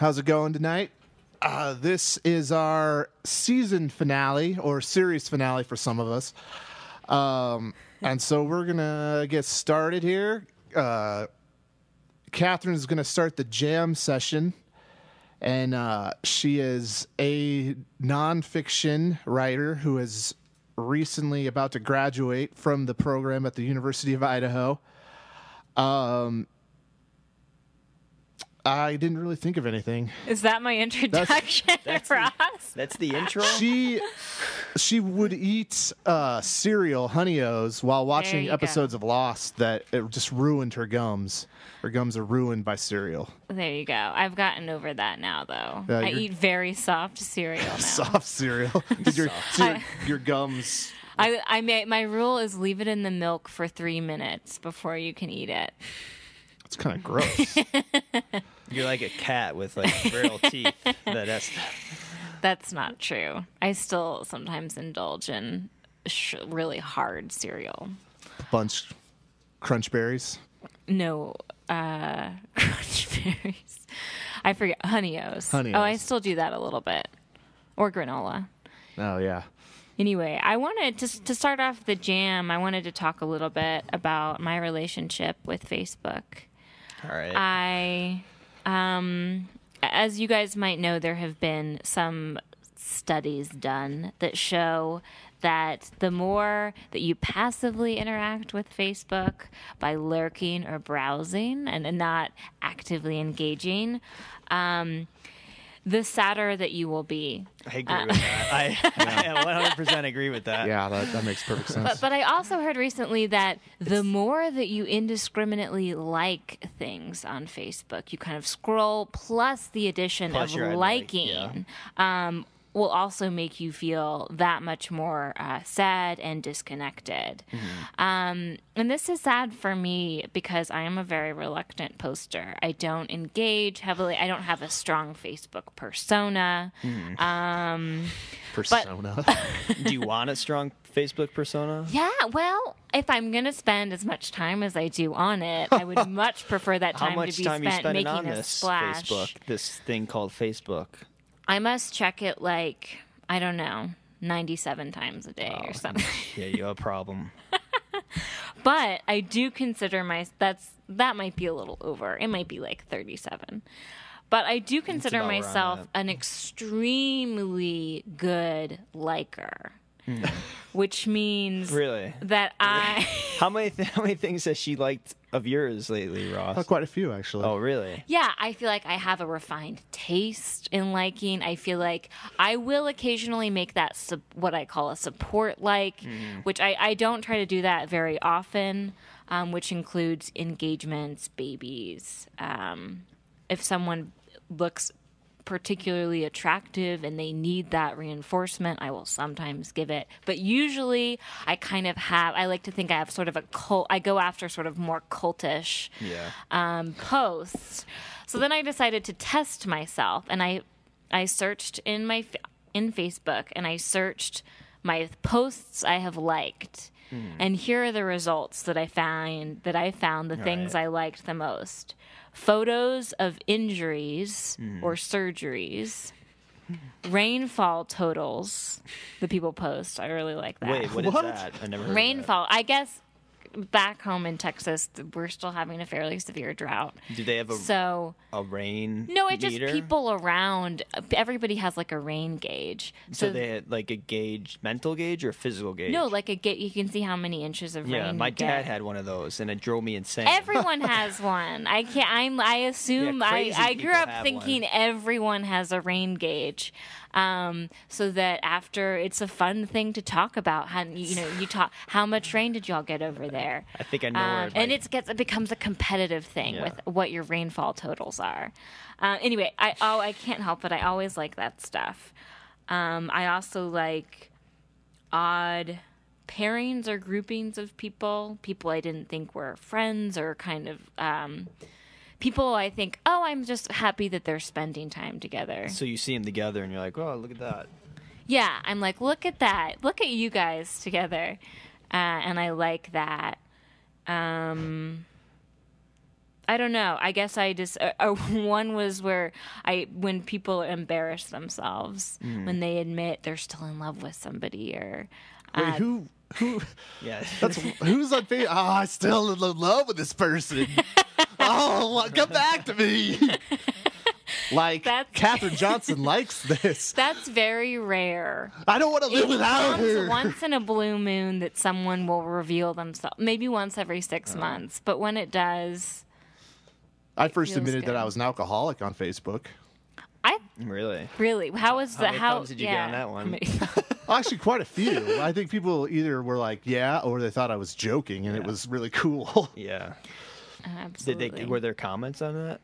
How's it going tonight? This is our season finale, or series finale for some of us. And so we're going to get started here. Katherine is going to start the jam session. And she is a nonfiction writer who is recently about to graduate from the program at the University of Idaho. I didn't really think of anything. Is that my introduction, Ross? That's the intro? She would eat cereal, Honey-O's, while watching episodes of Lost that it just ruined her gums. Her gums are ruined by cereal. There you go. I've gotten over that now, though. I eat very soft cereal now. Soft cereal? Did your gums... My rule is leave it in the milk for 3 minutes before you can eat it. It's kind of gross. You're like a cat with like brittle teeth. That's not true. I still sometimes indulge in really hard cereal. Crunch berries? No, Crunch berries. I forget. Honey-O's. Oh, I still do that a little bit. Or granola. Oh, yeah. Anyway, I wanted to start off the jam. I wanted to talk a little bit about my relationship with Facebook. All right. As you guys might know, there have been some studies done that show that the more that you passively interact with Facebook by lurking or browsing and not actively engaging, the sadder that you will be. I agree with that. I 100% agree with that. Yeah, that makes perfect sense. But I also heard recently that the more that you indiscriminately like things on Facebook, you kind of scroll, plus the addition of liking, will also make you feel that much more sad and disconnected. Mm-hmm. And this is sad for me because I am a very reluctant poster. I don't engage heavily. I don't have a strong Facebook persona. Persona? Do you want a strong Facebook persona? Yeah, well, if I'm going to spend as much time as I do on it, I would much prefer that time to be spent making on a this splash. This thing called Facebook? I must check it like, I don't know, 97 times a day or something. Yeah, you have a problem. But I do consider that might be a little over. It might be like 37. But I do consider myself an extremely good liker. Which means that I... How many things has she liked of yours lately, Ross? Quite a few, actually. Oh, really? Yeah, I feel like I have a refined taste in liking. I feel like I will occasionally make that what I call a support like, which I don't try to do that very often, which includes engagements, babies. If someone looks particularly attractive and they need that reinforcement, I will sometimes give it. But usually I like to think I have sort of a cult. I go after sort of more cultish posts. So then I decided to test myself, and I searched in Facebook, and I searched my posts I have liked. And here are the results that I found the things I liked the most. Photos of injuries or surgeries, rainfall totals that people post. I really like that. Wait, what is that? I never heard Rainfall. I guess back home in Texas, we're still having a fairly severe drought. Do they have a rain No, it's meter? just people around. Everybody has like a rain gauge. So they had like a gauge, mental gauge or physical gauge? No, like you can see how many inches of rain. Yeah, my dad had one of those, and it drove me insane. Everyone has one. I grew up thinking everyone has a rain gauge. So that after it's a fun thing to talk about. You talk how much rain did y'all get over there? I think I know where it becomes a competitive thing with what your rainfall totals are. Anyway, I can't help it. I always like that stuff. I also like odd pairings or groupings of people I didn't think were friends or kind of people I think, I'm just happy that they're spending time together. So you see them together and you're like, oh, look at that. Yeah, I'm like, look at that. Look at you guys together. And I like that. I I don't know. I guess I just one was where when people embarrass themselves when they admit they're still in love with somebody or Wait, who? Yeah. Who's on Facebook? Oh, I'm still in love with this person. Oh, come back to me. Like, Katherine Johnson likes this. That's very rare. I don't want to live without her. Once in a blue moon that someone will reveal themselves. Maybe once every 6 months. But when it does... I first admitted that I was an alcoholic on Facebook. Really? How was How many thumbs did you get on that one? Actually, quite a few. I think people either were like, yeah, or they thought I was joking, and it was really cool. Yeah. Absolutely. Were there comments on that?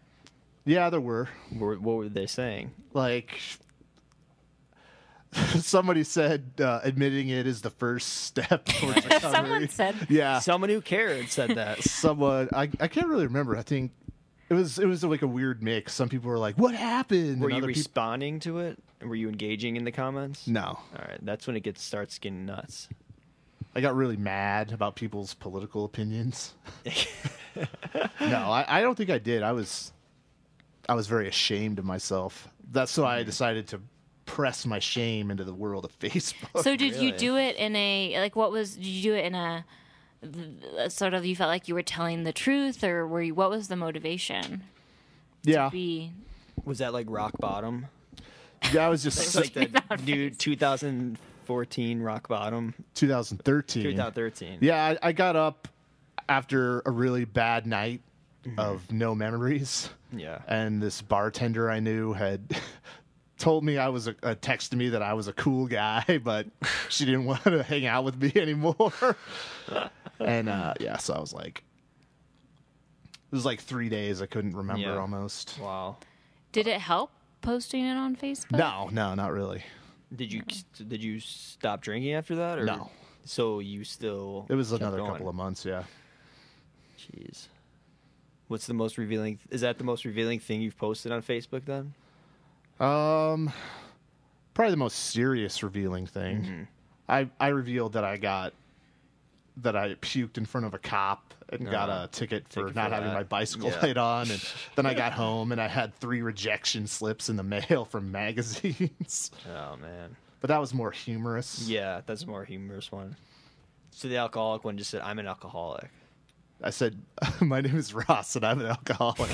Yeah, there were. What were they saying? Like, somebody said admitting it is the first step towards recovery. Someone said. Yeah. Someone who cared said that. Someone, I can't really remember. I think it was like a weird mix. Some people were like, what happened? Were And you other responding to it? Were you engaging in the comments? No. All right, that's when it starts getting nuts. I got really mad about people's political opinions. No, I don't think I did. I was very ashamed of myself. That's why I decided to press my shame into the world of Facebook. So did you do it in a, like, did you do it in a sort of, you felt like you were telling the truth, or what was the motivation? Yeah. Was that like rock bottom? Yeah, I was just It's like the new 2014 rock bottom. 2013. 2013. Yeah, I got up after a really bad night of no memories. Yeah. And this bartender I knew had told me texted me that I was a cool guy, but she didn't want to hang out with me anymore. And so I was like, it was like 3 days I couldn't remember almost. Wow. Did it help posting it on Facebook? No, not really. Did you stop drinking after that? Or? No. So you still... It was kept another going? couple of months, yeah. Jeez. What's the most revealing... Is that the most revealing thing you've posted on Facebook then? Probably the most serious revealing thing. I revealed that I puked in front of a cop and got a ticket for not having my bicycle light on, and then I got home and I had 3 rejection slips in the mail from magazines. Oh man. But that was more humorous. Yeah, that's a more humorous one. So the alcoholic one just said, "I'm an alcoholic." I said, "My name is Ross, and I'm an alcoholic."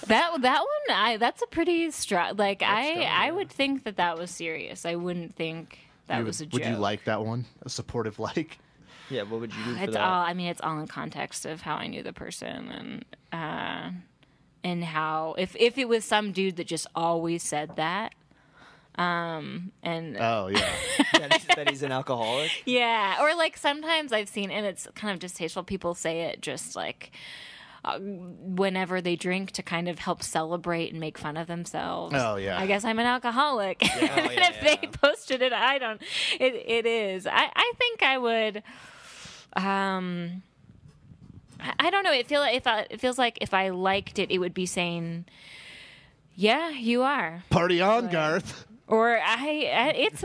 That one, that's a pretty strong. Like I yeah. would think that was serious. I wouldn't think that was a joke. Would you like that one? A supportive like? Yeah, what would you do for It's that? all. I mean, it's all in context of how I knew the person and how if it was some dude that just always said that. And Oh yeah. that he's an alcoholic? yeah, or like sometimes I've seen, and it's kind of distasteful, people say it just like whenever they drink to kind of help celebrate and make fun of themselves. Oh, yeah. I guess I'm an alcoholic. Yeah, And if they posted it, it is. I think I would. I don't know. It feels like if I liked it, it would be saying, "Yeah, you are." Party on, Like- Garth. Or it's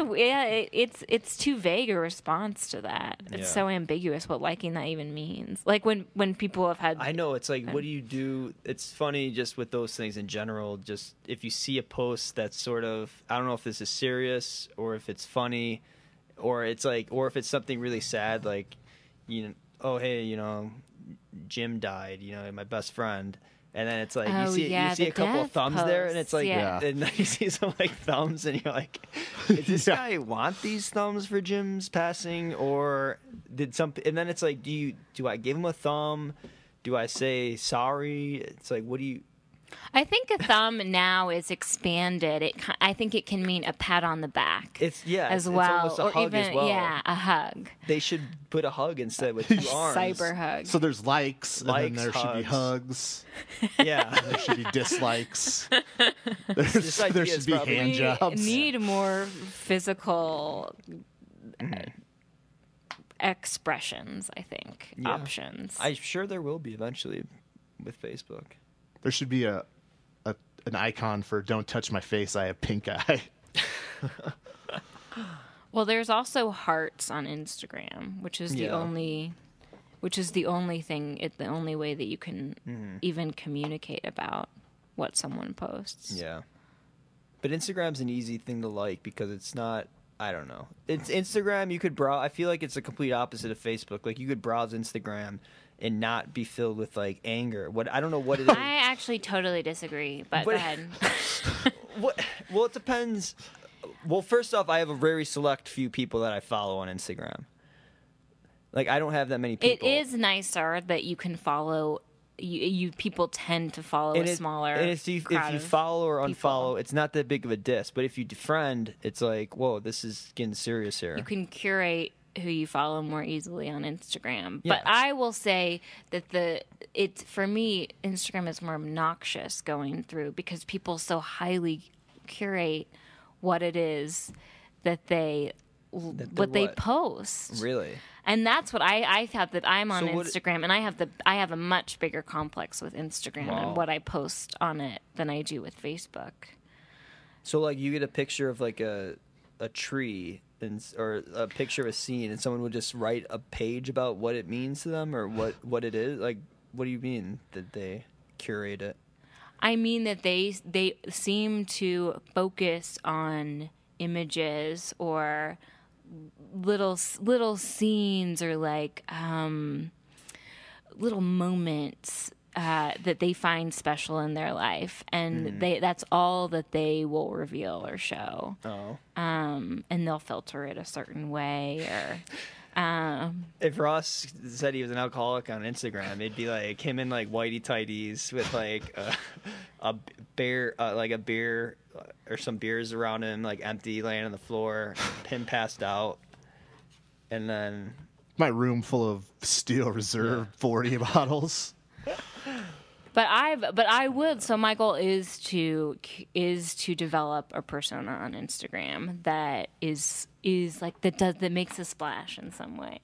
too vague a response to that. It's Yeah. so ambiguous what liking that even means. Like when people have had. I know, it's like, what do you do? It's funny just with those things in general. Just if you see a post that's sort of, I don't know if this is serious or if it's funny, or it's like, or if it's something really sad, like, oh hey, Jim died, my best friend. And then it's like, you see a couple of thumbs there, and it's like, yeah. and then you see some like thumbs, and you're like, does this guy want these thumbs for Jim's passing, or did something? And then it's like, do I give him a thumb? Do I say sorry? It's like, what do you? I think a thumb now is expanded. I think it can mean a pat on the back. It's as it's well, almost a or hug even as well. a hug, They should put a hug instead with 2 arms. cyber hug. So there's likes, and then there should be hugs. hugs. Yeah. There should be dislikes. There idea should is be probably- hand jobs. Need more physical expressions. I think Yeah. options. I'm sure there will be eventually with Facebook. There should be an icon for "Don't touch my face, I have pink eye." Well, there's also hearts on Instagram, which is the Yeah. only which is the only way that you can even communicate about what someone posts. Yeah. But Instagram's an easy thing to like because it's not, I don't know. It's Instagram, you could browse. I feel like it's the complete opposite of Facebook. Like, you could browse Instagram and not be filled with, like, anger. I don't know what it is. I actually totally disagree, but go ahead. Well, it depends. Well, first off, I have a very select few people that I follow on Instagram. Like, I don't have that many people. It is nicer that you can follow. You people tend to follow a smaller and if you follow or unfollow, it's not that big of a diss. But if you defriend, it's like, whoa, this is getting serious here. You can curate who you follow more easily on Instagram. Yeah. But I will say that for me, Instagram is more obnoxious going through because people so highly curate what it is that they post. Really? And that's what I thought, that I'm on Instagram, and I have a much bigger complex with Instagram and what I post on it than I do with Facebook. So, like, you get a picture of, like, a tree or a picture of a scene, and someone would just write a page about what it means to them or what it is? Like, what do you mean that they curate it? I mean that they seem to focus on images or little scenes or like little moments that they find special in their life, and that's all that they will reveal or show. And they'll filter it a certain way. Or if Ross said he was an alcoholic on Instagram, it'd be like him in like whitey tighties with like a beer or some beers around him, like empty, laying on the floor, him passed out, and then my room full of Steel Reserve 40 bottles. But I would. So my goal is to develop a persona on Instagram that is like that makes a splash in some way.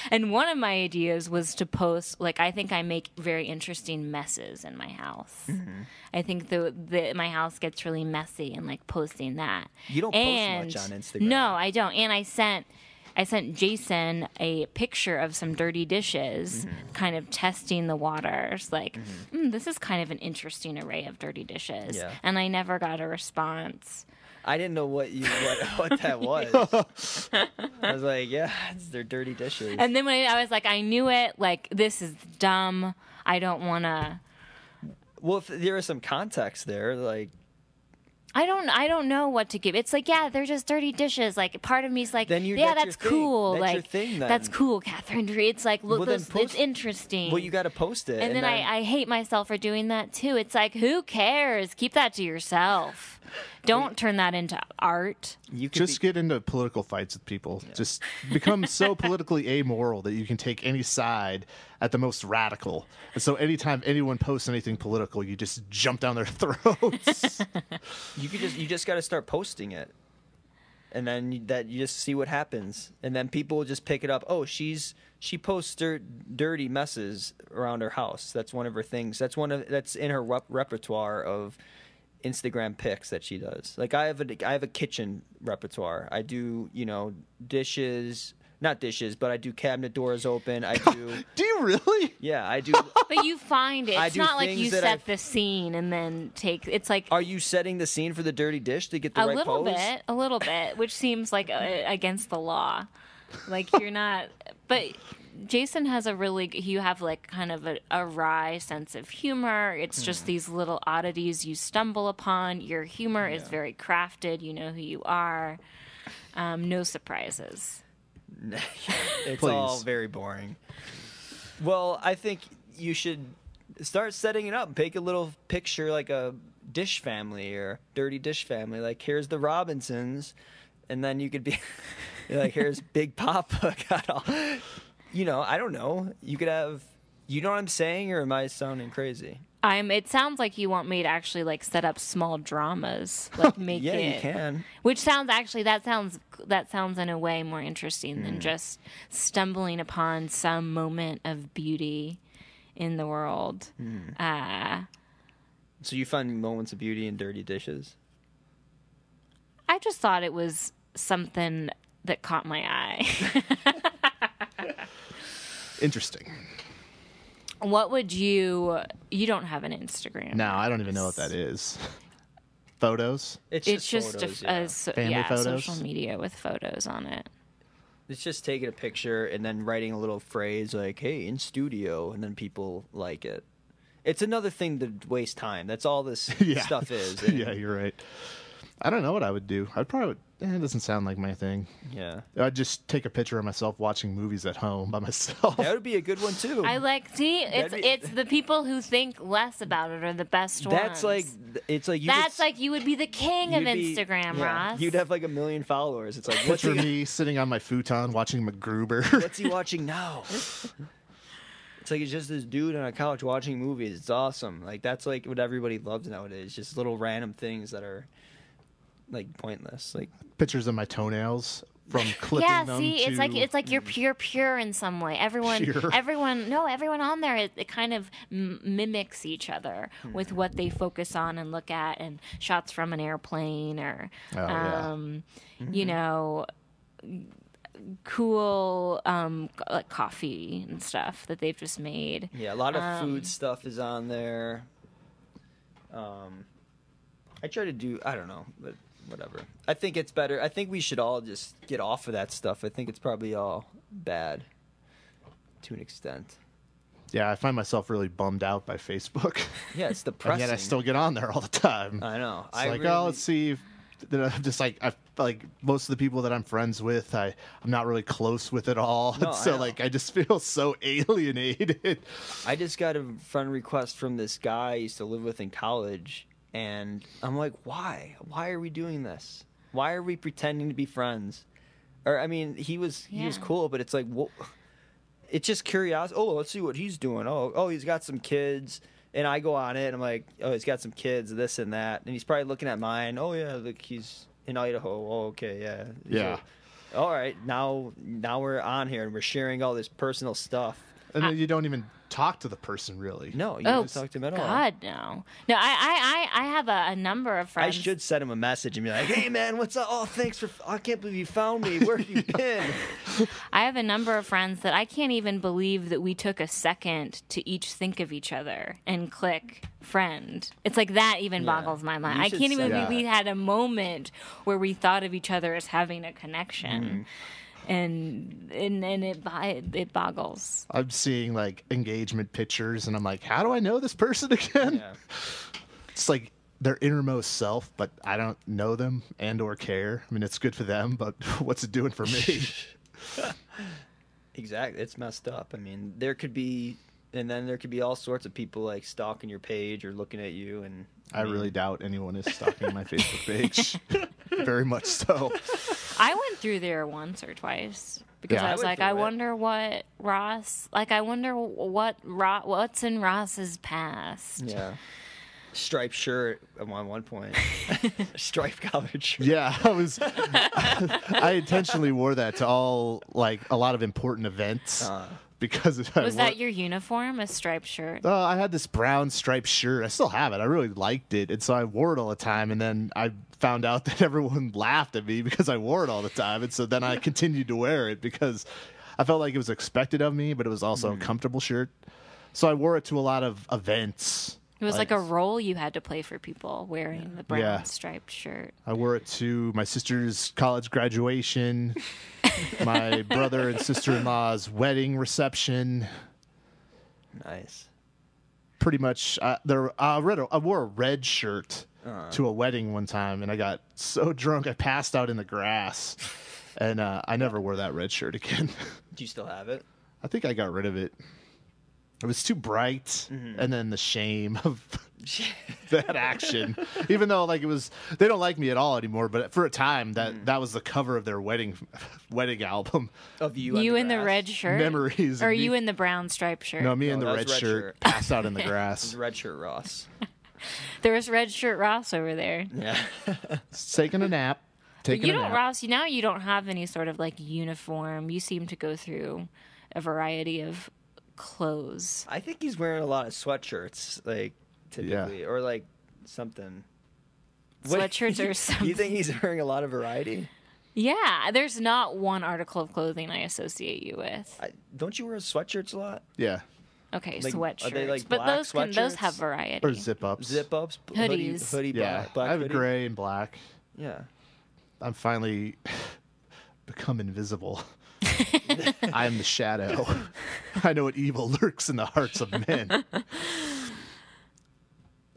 And one of my ideas was to post, like, I think I make very interesting messes in my house. Mm-hmm. I think my house gets really messy, and like posting that. You don't post much on Instagram. No, I don't. And I sent Jason a picture of some dirty dishes, kind of testing the waters. Like, this is kind of an interesting array of dirty dishes. Yeah. And I never got a response. I didn't know what that was. I was like, yeah, they're dirty dishes. And then when I was like, I knew it. Like, this is dumb. I don't want to. Well, if there is some context there, like. I don't know what to give. It's like, yeah, they're just dirty dishes. Like, part of me's like, that's cool. That's like, your thing, then. That's cool, Catherine. It's like, look, it's interesting. Well, you got to post it. And then I hate myself for doing that too. It's like, who cares? Keep that to yourself. Don't turn that into art. Get into political fights with people. Yeah. Just become so politically amoral that you can take any side at the most radical. And so anytime anyone posts anything political, you just jump down their throats. You just got to start posting it. And then you just see what happens. And then people will just pick it up. Oh, she posts dirty messes around her house. That's one of her things. That's in her repertoire of Instagram pics that she does. Like, I have a kitchen repertoire. I do, dishes, not dishes, but I do cabinet doors open. I do. Do you really? Yeah, I do. But you find it. It's not like you set the scene and then take. It's like. Are you setting the scene for the dirty dish to get the right pose? A little bit, which seems like against the law. Like, you're not. But Jason has you have like kind of a wry sense of humor. It's just these little oddities you stumble upon. Your humor is very crafted. You know who you are. No surprises. It's all very boring. Well, I think you should start setting it up. Take a little picture, like a dish family or dirty dish family. Like, here's the Robinsons, and then you could be like, here's Big Papa. Got all. I don't know. You could have, you know what I'm saying, or am I sounding crazy? It sounds like you want me to actually like set up small dramas, like make yeah, you can. Which sounds that sounds in a way more interesting than just stumbling upon some moment of beauty in the world. So you find moments of beauty in dirty dishes? I just thought it was something that caught my eye. interesting. What would you don't have an Instagram? No, I don't even know what that is. Photos? It's just photos, Family photos? social media with photos on it. It's just taking a picture and then writing a little phrase like, hey, in studio, and then people like it. It's another thing to waste time. That's all this stuff is. And Yeah, you're right. I don't know what I would do. I'd probably it doesn't sound like my thing. yeah. I'd just take a picture of myself watching movies at home by myself. That would be a good one, too. It's the people who think less about it are the best That's ones. like, you would be the king of Instagram, Ross. You'd have like 1 million followers. It's like, what's Picture me sitting on my futon watching MacGruber. What's he watching now? It's like it's just this dude on a couch watching movies. It's awesome. Like that's like what everybody loves nowadays. Just little random things that are like pointless. Like Pictures of my toenails from clipping them. It's like you're pure in some way. Everyone on there it kind of mimics each other with what they focus on and look at, and shots from an airplane or you know, cool like coffee and stuff that they've just made. Yeah, a lot of food stuff is on there. I try to do, I don't know, but whatever. I think it's better. I think we should all just get off of that stuff. I think it's probably all bad to an extent. Yeah, I find myself really bummed out by Facebook. Yeah, it's depressing. And yet I still get on there all the time. I know. It's let's see. I'm just like, I like most of the people that I'm friends with, I'm not really close with at all. No, so I just feel so alienated. I just got a friend request from this guy I used to live with in college, and I'm like, why? Why are we doing this? Why are we pretending to be friends? Or I mean, he was cool, but it's like, it's just curiosity. Oh, let's see what he's doing. Oh, he's got some kids. And I go on it, and I'm like, oh, he's got some kids, this and that. And he's probably looking at mine. Oh, yeah, look, he's in Idaho. Oh, okay, yeah. Yeah. So, all right, now we're on here, and we're sharing all this personal stuff. And then you don't even talk to the person, really. No, you don't talk to him at all. God, no. No, I have a number of friends. I should send him a message and be like, hey, man, what's up? Oh, thanks I can't believe you found me. Where have you been? I have a number of friends that I can't even believe that we took a second to each think of each other and click friend. It's like that even boggles my mind. I can't even believe we had a moment where we thought of each other as having a connection. Mm-hmm. And it boggles. I'm seeing like engagement pictures, and I'm like, how do I know this person again? Yeah. It's like their innermost self, but I don't know them and or care. I mean, it's good for them, but what's it doing for me? Exactly, it's messed up. I mean, there could be all sorts of people like stalking your page or looking at you, and I really doubt anyone is stalking my Facebook page. Very much so. I went through there once or twice because I was like, I wonder what Ross, like, I wonder what's in Ross's past. Yeah. Striped shirt at one point. Striped collared shirt. Yeah, I intentionally wore that to a lot of important events. Because was that your uniform, a striped shirt? I had this brown striped shirt. I still have it. I really liked it, and so I wore it all the time. And then I found out that everyone laughed at me because I wore it all the time, and so then I continued to wear it because I felt like it was expected of me, but it was also a comfortable shirt. So I wore it to a lot of events. It was like a role you had to play for people wearing the brown striped shirt. I wore it to my sister's college graduation, my brother and sister-in-law's wedding reception. Nice. Pretty much, I wore a red shirt to a wedding one time, and I got so drunk I passed out in the grass, and I never wore that red shirt again. Do you still have it? I think I got rid of it. It was too bright, and then the shame of that action. Even though they don't like me at all anymore, but for a time that was the cover of their wedding album. Of you in the red shirt? Memories. Or you in the brown striped shirt? No, me in the red shirt, passed out in the grass. It was red shirt Ross. There was red shirt Ross over there. Yeah. Taking a nap. Ross, now you don't have any sort of like uniform. You seem to go through a variety of clothes. I think he's wearing a lot of sweatshirts, like typically, or like something. Sweatshirts or something. Do you think he's wearing a lot of variety? Yeah, there's not one article of clothing I associate you with. Don't you wear sweatshirts a lot? Yeah. Okay, Like, sweatshirts. are they like but black those sweatshirts? have variety. Or zip ups. Zip ups, Hoodies. hoodie, Yeah. black I have hoodie. gray and black. Yeah. I'm finally become invisible. I am the shadow. I know what evil lurks in the hearts of men.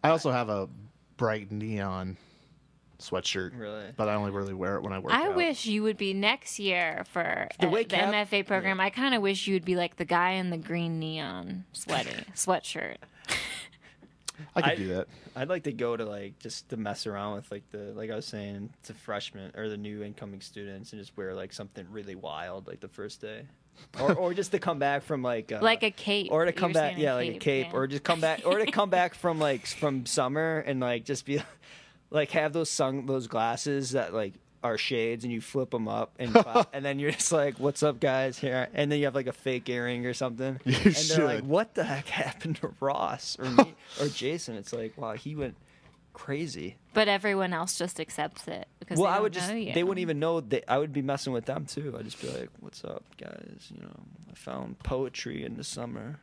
I also have a bright neon sweatshirt. Really? But I only really wear it when I work I out. wish you would be next year for The way the MFA program. I kind of wish you would be like the guy in the green neon sweatshirt. I could do that. I'd like to go to like just to mess around with like I was saying to freshmen or the new incoming students and just wear like something really wild like the first day, or just to come back from like a cape, or to come You're back saying like a cape, yeah. or just come back or to come back from like from summer and like just be like have those glasses that like are shades and you flip them up and and then you're just like, what's up guys here, and then you have like a fake earring or something You and should. they're like, what the heck happened to Ross or me or Jason? It's like, wow, he went crazy. But everyone else just accepts it because Well, they I don't would just know you. they wouldn't even know that I would be messing with them too. I'd just be like, what's up guys, you know, I found poetry in the summer.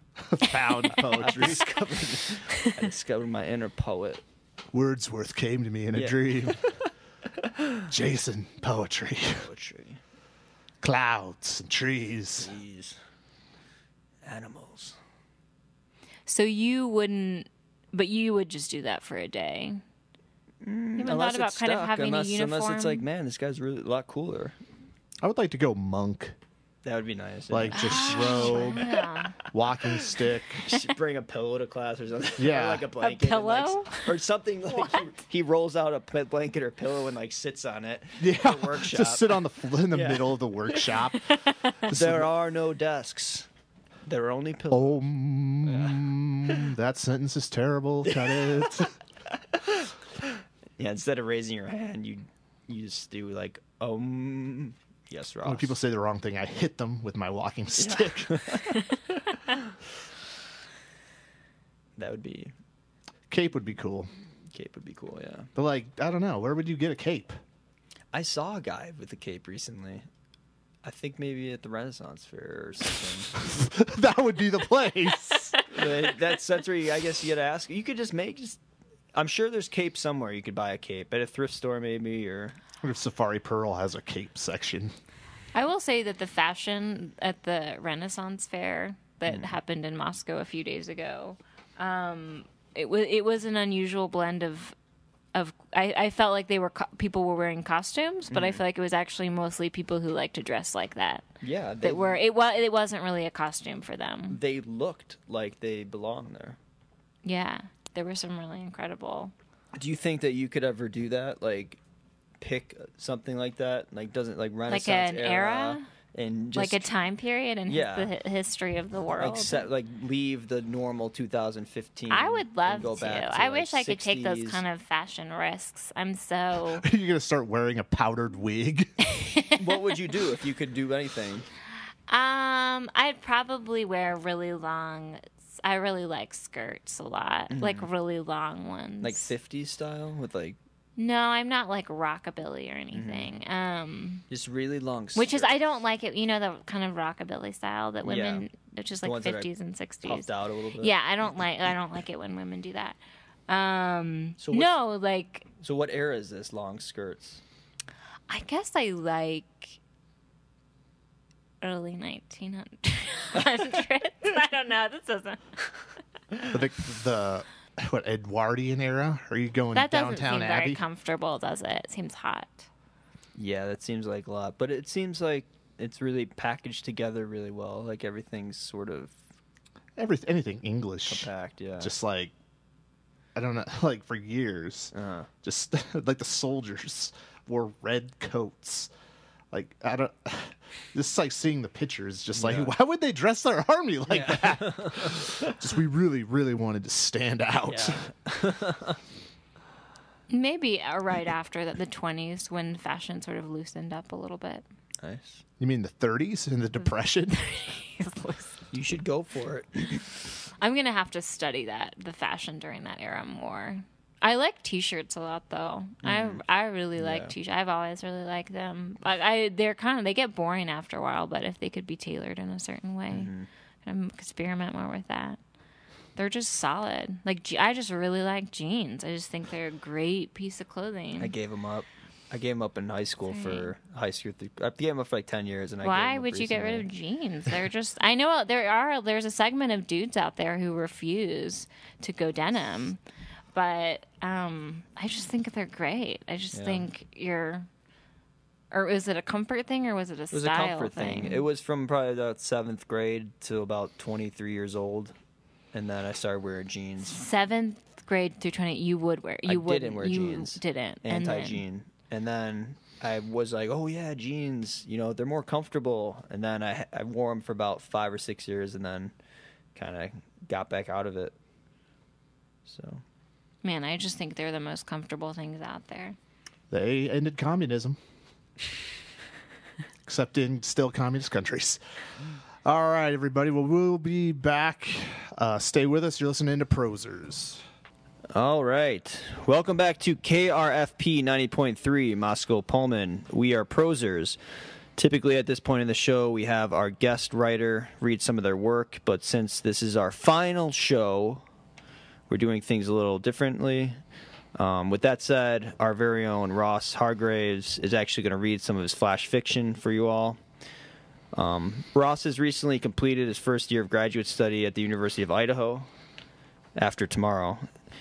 Found poetry. I discovered my inner poet. Wordsworth came to me in a dream. Jason, poetry. Clouds and trees. Trees. Animals. So you wouldn't, but you would just do that for a day. You haven't thought about kind of having a uniform? Unless it's like, man, this guy's really a lot cooler. I would like to go monk. That would be nice. Like just robe, Yeah. walking stick. Just bring a pillow to class or something. Yeah. Or like a blanket. and, like, pillow? or something like he rolls out a blanket or pillow and like sits on it. Yeah, For workshop. just sit on in the Yeah. middle of the workshop. There are no desks. There are only pillows. That sentence is terrible. Cut it. Yeah, instead of raising your hand, you just do like yes, Ross. When people say the wrong thing, I hit them with my walking stick. That would be Cape would be cool. cape would be cool, yeah. But like, I don't know, where would you get a cape? I saw a guy with a cape recently. I think maybe at the Renaissance Fair or something. That would be the place. But that's where I guess you gotta ask. You could just I'm sure there's capes somewhere. You could buy a cape at a thrift store maybe, or What if Safari Pearl has a cape section? I will say that the fashion at the Renaissance Fair that happened in Moscow a few days ago, it was an unusual blend of I felt like people were wearing costumes, but I feel like it was actually mostly people who like to dress like that. yeah, It wasn't really a costume for them. they looked like they belonged there. Yeah, there were some really incredible. Do you think that you could ever do that? Like pick something like that? Like doesn't like Renaissance Like an era? and just Like a time period in Yeah. the history of the world. like leave the normal 2015. I would love and go to. back I like, wish I could take those 60s. kind of fashion risks. I'm so. You're gonna start wearing a powdered wig. What would you do if you could do anything? I'd probably wear really long. I really like skirts a lot, like really long ones. Like 50s style with like No, I'm not like rockabilly or anything. just really long. Which is I skirts. don't like it. You know the kind of rockabilly style that women, which is The like ones that are 50s and 60s. puffed out a little bit. Yeah, I don't like it when women do that. So No, like So what era is this? Long skirts. I guess I like early 1900s. I don't know. This doesn't. the what Edwardian era? Are you going That doesn't downtown seem Abbey? very comfortable, does it? It seems hot. Yeah, that seems like a lot, but it seems like it's really packaged together really well. Like everything's sort of Anything English. packed. Yeah. Just like I don't know, like for years, just like the soldiers wore red coats. Like I don't, just like seeing the pictures, just like why would they dress their army like that? Just we really, really wanted to stand out. Yeah. Maybe right after the 20s when fashion sort of loosened up a little bit. Nice. You mean the 30s and the Depression? You should go for it. I'm gonna have to study the fashion during that era more. I like T-shirts a lot, though. I really like T-shirts. I've always really liked them. They get boring after a while, but if they could be tailored in a certain way, I'd experiment more with that. They're just solid. Like, I just really like jeans. I just think they're a great piece of clothing. I gave them up. In high school for I gave them up for like 10 years. And Why would you get rid of jeans? They're just, I know there's a segment of dudes out there who refuse to go denim. But I just think they're great. I just think or is it a comfort thing or was it a style thing? It was a comfort thing. It was from probably about 7th grade to about 23 years old. And then I started wearing jeans. 7th grade through 20, you would wear. You didn't wear jeans. Didn't. Anti-jean. And then I was like, oh, yeah, jeans. They're more comfortable. And then I wore them for about 5 or 6 years and then kind of got back out of it. So... Man, I just think they're the most comfortable things out there. They ended communism. Except in still communist countries. All right, everybody. Well, we'll be back. Stay with us. You're listening to Prosers. All right. Welcome back to KRFP 90.3, Moscow Pullman. We are Prosers. Typically at this point in the show, we have our guest writer read some of their work. But since this is our final show... We're doing things a little differently. With that said, our very own Ross Hargraves is actually going to read some of his flash fiction for you all. Ross has recently completed his first year of graduate study at the University of Idaho after tomorrow.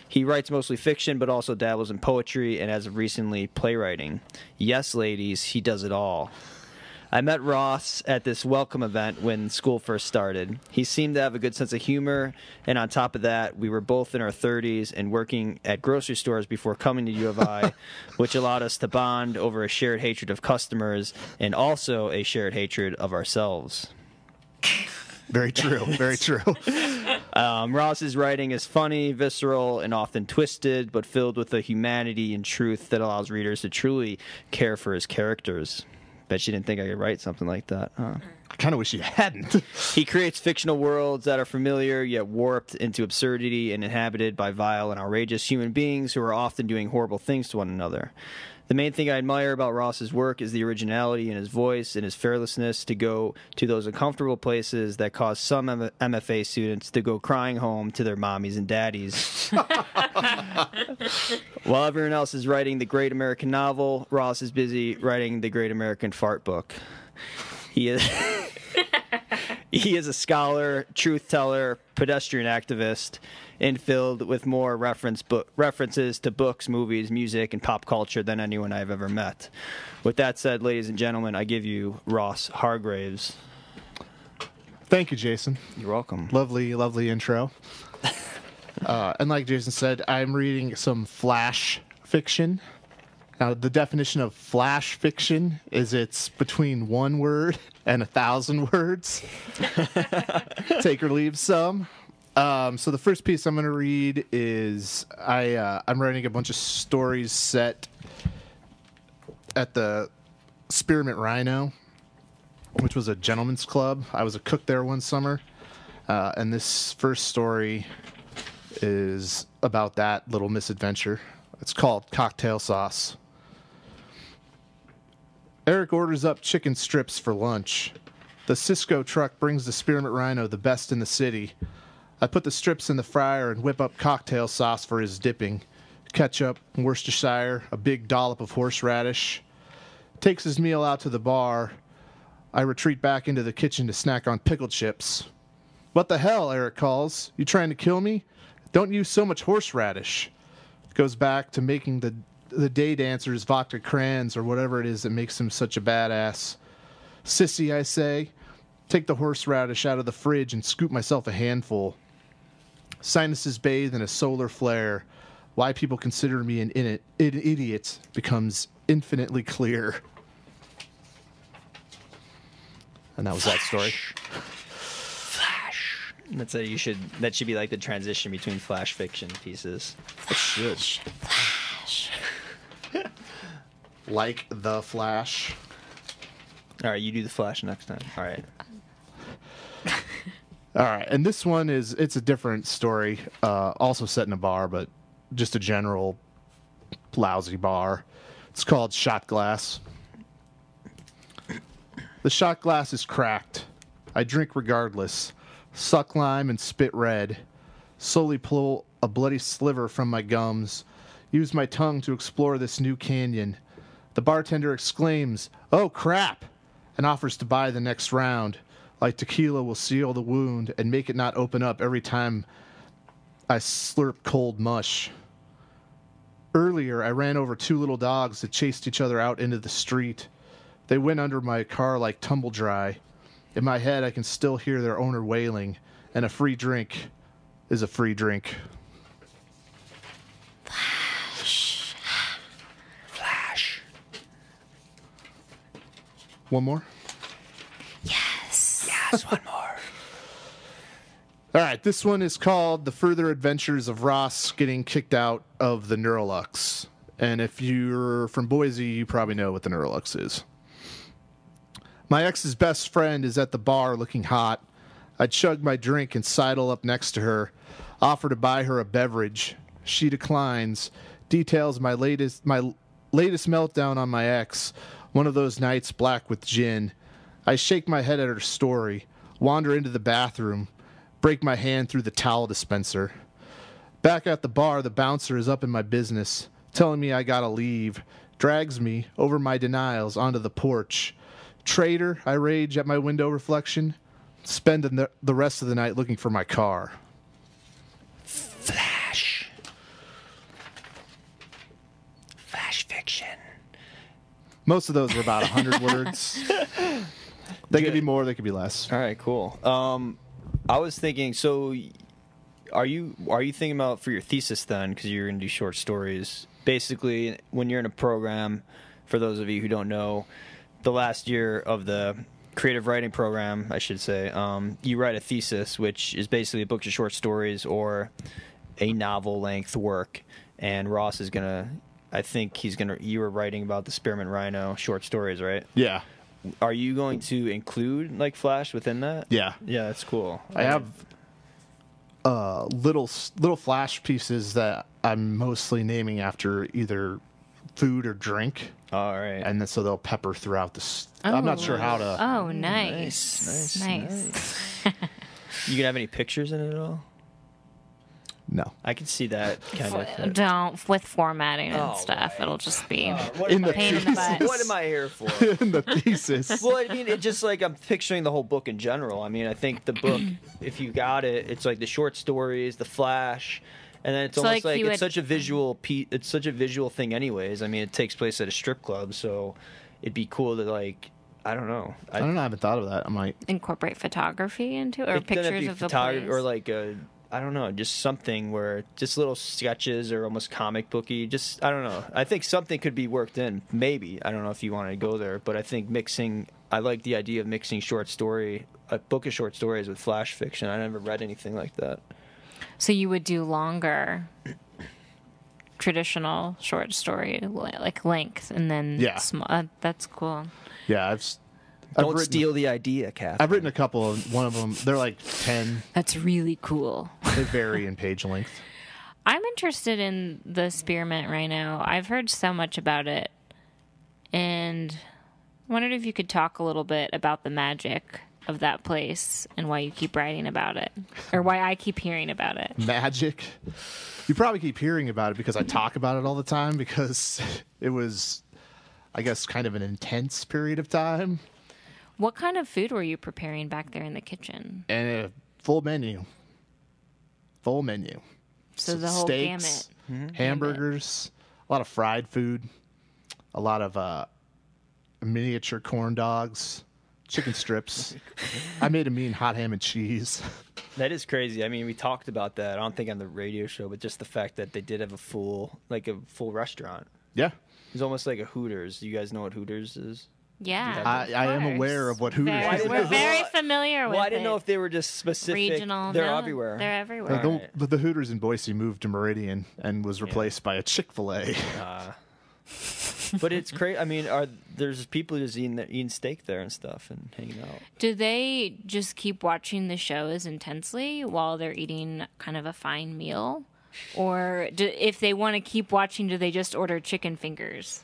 He writes mostly fiction, but also dabbles in poetry and as of recently, playwriting. Yes, ladies, he does it all. I met Ross at this welcome event when school first started. He seemed to have a good sense of humor, and on top of that, we were both in our 30s and working at grocery stores before coming to U of I, which allowed us to bond over a shared hatred of customers and also a shared hatred of ourselves. Very true. Very true. Ross's writing is funny, visceral, and often twisted, but filled with a humanity and truth that allows readers to truly care for his characters. Bet you didn't think I could write something like that, huh? I kind of wish you hadn't. He creates fictional worlds that are familiar yet warped into absurdity and inhabited by vile and outrageous human beings who are often doing horrible things to one another. The main thing I admire about Ross's work is the originality in his voice and his fearlessness to go to those uncomfortable places that cause some MFA students to go crying home to their mommies and daddies. While everyone else is writing the great American novel, Ross is busy writing the great American fart book. He is a scholar, truth teller, pedestrian activist, and filled with more references to books, movies, music, and pop culture than anyone I've ever met. With that said, ladies and gentlemen, I give you Ross Hargraves. Thank you, Jason. You're welcome. Lovely, lovely intro. And like Jason said, I'm reading some flash fiction. Now, the definition of flash fiction is it's between 1 word and 1,000 words. Take or leave some. So the first piece I'm going to read is I'm writing a bunch of stories set at the Spearmint Rhino, which was a gentleman's club. I was a cook there one summer, and this first story is about that little misadventure. It's called Cocktail Sauce. Eric orders up chicken strips for lunch. The Cisco truck brings the Spearmint Rhino the best in the city. I put the strips in the fryer and whip up cocktail sauce for his dipping. Ketchup, Worcestershire, a big dollop of horseradish. Takes his meal out to the bar. I retreat back into the kitchen to snack on pickled chips. What the hell, Eric calls. You trying to kill me? Don't use so much horseradish. Goes back to making the day dancers vodka crayons or whatever it is that makes him such a badass. Sissy, I say. Take the horseradish out of the fridge and scoop myself a handful. Sinuses bathe in a solar flare. Why people consider me an idiot becomes infinitely clear. And that was that story. Flash. That should be like the transition between flash fiction pieces. Flash. Flash. Like the Flash. All right, you do the Flash next time. All right. All right, and this one it's a different story, also set in a bar, but just a general lousy bar. It's called Shot Glass. The shot glass is cracked. I drink regardless. Suck lime and spit red. Slowly pull a bloody sliver from my gums. Use my tongue to explore this new canyon. The bartender exclaims, "Oh, crap!" and offers to buy the next round. Like tequila will seal the wound and make it not open up every time I slurp cold mush. Earlier, I ran over 2 little dogs that chased each other out into the street. They went under my car like tumble dry. In my head, I can still hear their owner wailing, and a free drink is a free drink. Flash. One more? Yes. Yes, one more. All right, this one is called The Further Adventures of Ross Getting Kicked Out of the Neurolux. And if you're from Boise, you probably know what the Neurolux is. My ex's best friend is at the bar looking hot. I chug my drink and sidle up next to her, offer to buy her a beverage. She declines, details my latest meltdown on my ex, one of those nights black with gin. I shake my head at her story, wander into the bathroom, break my hand through the towel dispenser. Back at the bar, the bouncer is up in my business, telling me I gotta leave, drags me over my denials onto the porch. Traitor, I rage at my window reflection, spending the rest of the night looking for my car. Flash. Flash fiction. Most of those were about 100 words. They could be more, they could be less. All right, cool. I was thinking, so are you thinking about for your thesis then, because you're going to do short stories? Basically, when you're in a program, for those of you who don't know, the last year of the creative writing program, I should say, you write a thesis, which is basically a book of short stories or a novel-length work. And Ross is going to, I think you were writing about the Spearmint Rhino short stories, right? Yeah. Are you going to include, like, Flash within that? Yeah. Yeah, that's cool. I have little flash pieces that I'm mostly naming after either food or drink. All right. And then so they'll pepper throughout this. I'm not sure how to. Oh, nice. You gonna have any pictures in it at all? No. I can see that kind of. Don't with formatting and stuff. right. It'll just be In the pain in the butt. What am I here for? In the thesis. Well, I mean, it just like I'm picturing the whole book in general. I mean, I think the book, if you got it, it's like the short stories, the Flash, and then it's So, almost like, like it's such a visual it's such a visual thing, anyways. I mean, it takes place at a strip club, so it'd be cool to like. I don't know. I don't know. I haven't thought of that. I might Incorporate photography into it, or It doesn't have to pictures be of the photography place. or like a. I don't know, just something where just little sketches or almost comic booky. Just I don't know. I think something could be worked in. Maybe I don't know if you want to go there, but I think mixing. I like the idea of mixing a book of short stories with flash fiction. I never read anything like that. So you would do longer, traditional short story like length, and then Yeah. small. That's cool. Yeah, I've Don't written, steal the idea, Katherine. I've written a couple of one of them. They're like 10. That's really cool. They vary in page length. I'm interested in the Spearmint Rhino. I've heard so much about it, and I wondered if you could talk a little bit about the magic of that place and why you keep writing about it, or why I keep hearing about it. Magic. You probably keep hearing about it because I talk about it all the time because it was, I guess, kind of an intense period of time. What kind of food were you preparing back there in the kitchen? And a full menu. Full menu. So the whole Steaks, hamburgers, a lot of fried food, a lot of miniature corn dogs, chicken strips. I made a mean hot ham and cheese. That is crazy. I mean, we talked about that. I don't think on the radio show, but just the fact that they did have a full restaurant. Yeah. It's almost like a Hooters. Do you guys know what Hooters is? Yeah, I am aware of what Hooters Very, is. we're very familiar with Well, I it. didn't know if they were just specific. Regional. They're no, everywhere. They're everywhere. The Hooters in Boise moved to Meridian and was replaced by a Chick-fil-A. But it's crazy. I mean, there's people just eating steak there and stuff and hanging out. Do they just keep watching the shows intensely while they're eating kind of a fine meal? Or if they want to keep watching, do they just order chicken fingers?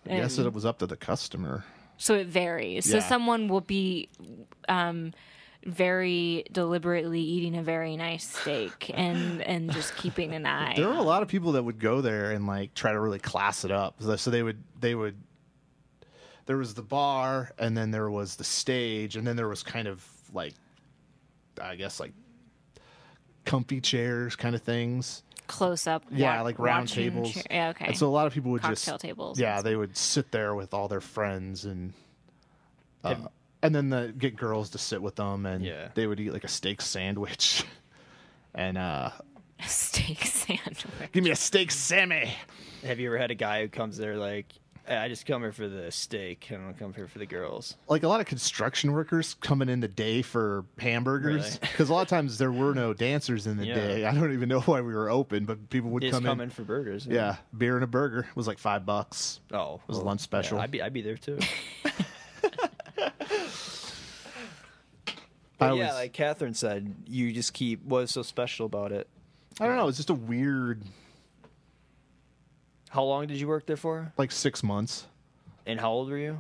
I guess it was up to the customer. So it varies. Yeah. So someone will be very deliberately eating a very nice steak and just keeping an eye. There were a lot of people that would go there and like try to really class it up. So they would. There was the bar, and then there was the stage, and then there was kind of like, I guess like comfy chairs kind of things. Close up. Yeah, like round tables. Yeah, okay. And so a lot of people would Cocktail tables. Yeah, they would sit there with all their friends and then get girls to sit with them, and they would eat like a steak sandwich. And a steak sandwich. Give me a steak Sammy. Have you ever had a guy who comes there like, I just come here for the steak. I don't come here for the girls. Like a lot of construction workers coming in the day for hamburgers, because a lot of times there were no dancers in the day. I don't even know why we were open, but people would come in for burgers. Yeah, beer and a burger. It was like $5. Oh, it was a lunch special. Yeah, I'd be there too. Like Katherine said, you just keep. What's so special about it? I don't know. It's just a weird. How long did you work there for? Like 6 months. And how old were you?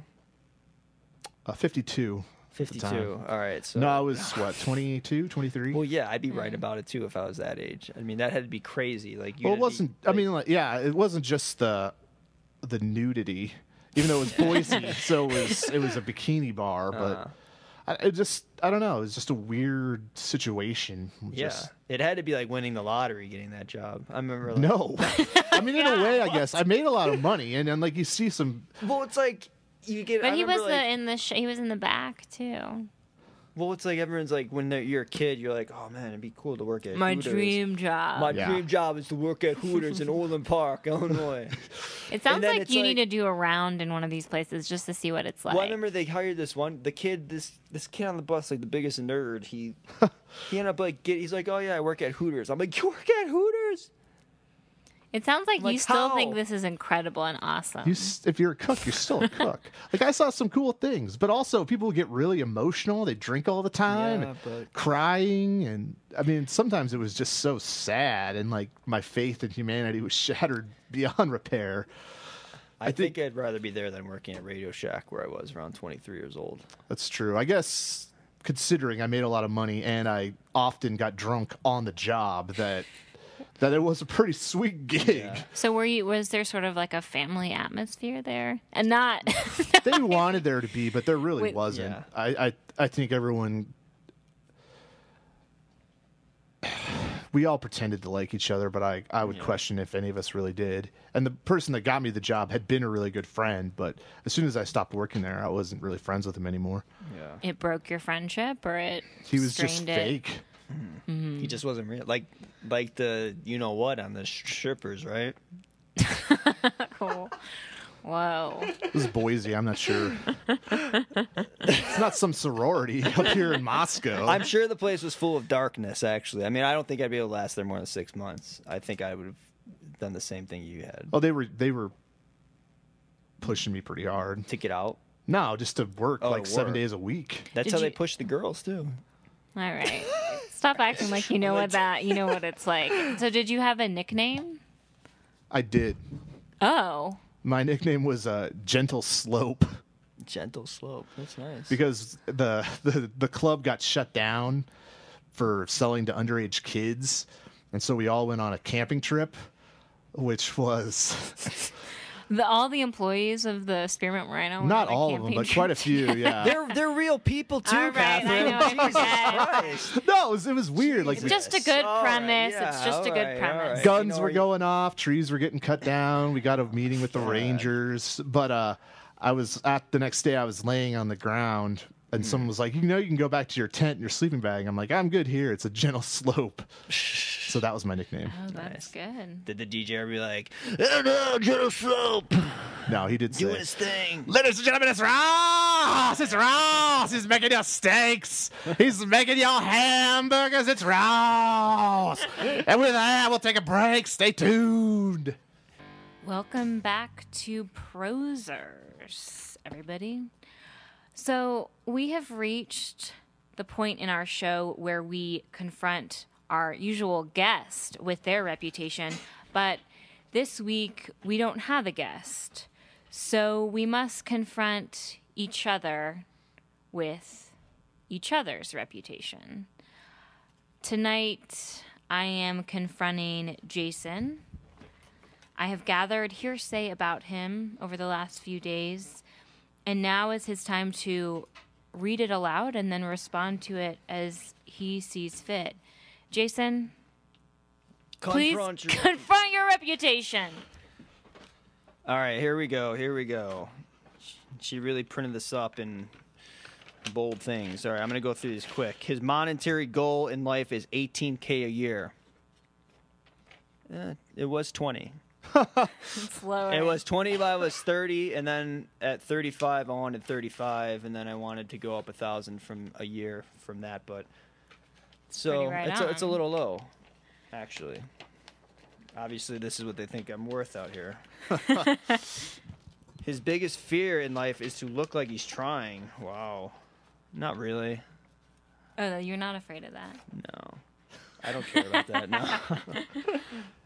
52. 52. All right. So no, I was what, 22, 23? Well, yeah, I'd be right about it too if I was that age. I mean, that had to be crazy. Like, it wasn't. I mean, like, yeah, it wasn't just the nudity, even though it was Boise, so it was a bikini bar, but. I don't know. It was just a weird situation. It had to be like winning the lottery, getting that job. I remember. Like, no, I mean in a way, I guess I made a lot of money, and then like you see some. Well, it's like you get. But he was he was in the back too. Well, it's like everyone's like when you're a kid, you're like, oh man, it'd be cool to work at my Hooters. dream job. My dream job is to work at Hooters in Orland Park, Illinois. It sounds like you need to do a round in one of these places just to see what it's like. Well, I remember they hired this kid on the bus, like the biggest nerd. He ended up like he's like, oh yeah, I work at Hooters. I'm like, you work at Hooters? It sounds like you still how? think this is incredible and awesome. If you're a cook, you're still a cook. Like I saw some cool things, but also people get really emotional. They drink all the time, crying, and I mean sometimes it was just so sad, and like my faith in humanity was shattered beyond repair. I think I'd rather be there than working at Radio Shack, where I was around 23 years old. That's true. I guess considering I made a lot of money and I often got drunk on the job, that it was a pretty sweet gig. Yeah. So was there sort of like a family atmosphere there? And not they wanted there to be, but there really wasn't. Yeah. I think everyone we all pretended to like each other, but I would question if any of us really did. And the person that got me the job had been a really good friend, but as soon as I stopped working there, I wasn't really friends with him anymore. Yeah. It broke your friendship, or he was just fake. Mm-hmm. He just wasn't real, like the what on the strippers, right? Cool. Whoa. This is Boise. I'm not sure. It's not some sorority up here in Moscow. I'm sure the place was full of darkness. Actually, I mean, I don't think I'd be able to last there more than 6 months. I think I would have done the same thing you had. Oh, they were pushing me pretty hard to get out. No, just to work 7 days a week. That's how they push the girls too. All right. Stop acting like you know what it's like. So did you have a nickname? I did. Oh. My nickname was Gentle Slope. Gentle Slope. That's nice. Because the club got shut down for selling to underage kids. And so we all went on a camping trip, which was all the employees of the Spearmint Rhino. Not all of them, but quite a few. Yeah, they're real people too, all right, Catherine. I know, Jesus Christ. No, it was weird. It's just a good premise. It's just a good premise. Guns were going off. Trees were getting cut down. We got a meeting with the Rangers. But I was the next day. I was laying on the ground. And someone was like, you can go back to your tent and your sleeping bag. I'm like, I'm good here. It's a gentle slope. So that was my nickname. Oh, that's good. Did the DJ ever be like, oh, no, gentle slope? No, he did say. Doing his thing. Ladies and gentlemen, it's Ross. It's Ross. He's making your steaks. He's making your hamburgers. It's Ross. And with that, we'll take a break. Stay tuned. Welcome back to Prosers, everybody. So we have reached the point in our show where we confront our usual guest with their reputation, but this week we don't have a guest. So we must confront each other with each other's reputation. Tonight, I am confronting Jason. I have gathered hearsay about him over the last few days, and now is his time to read it aloud and then respond to it as he sees fit. Jason, please confront your reputation. All right, here we go. She really printed this up in bold things. All right, I'm going to go through these quick. His monetary goal in life is $18K a year. It was 20. It's lower. It was 20 by I was 30, and then at 35 I wanted 35, and then I wanted to go up 1,000 from a year from that. But so it's a little low, actually. Obviously, this is what they think I'm worth out here. His biggest fear in life is to look like he's trying. Wow. Not really. Oh, you're not afraid of that? No. I don't care about that, no.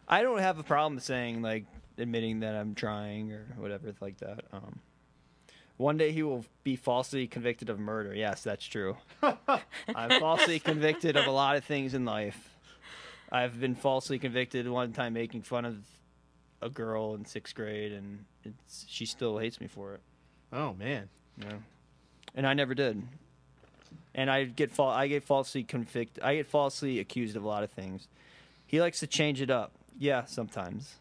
I don't have a problem saying, like, admitting that I'm trying or whatever like that. One day he will be falsely convicted of murder. Yes, that's true. I'm falsely convicted of a lot of things in life. I've been falsely convicted one time making fun of a girl in 6th grade, and she still hates me for it. Oh, man. Yeah. And I never did. And I get falsely convicted. I get falsely accused of a lot of things. He likes to change it up. Yeah, sometimes.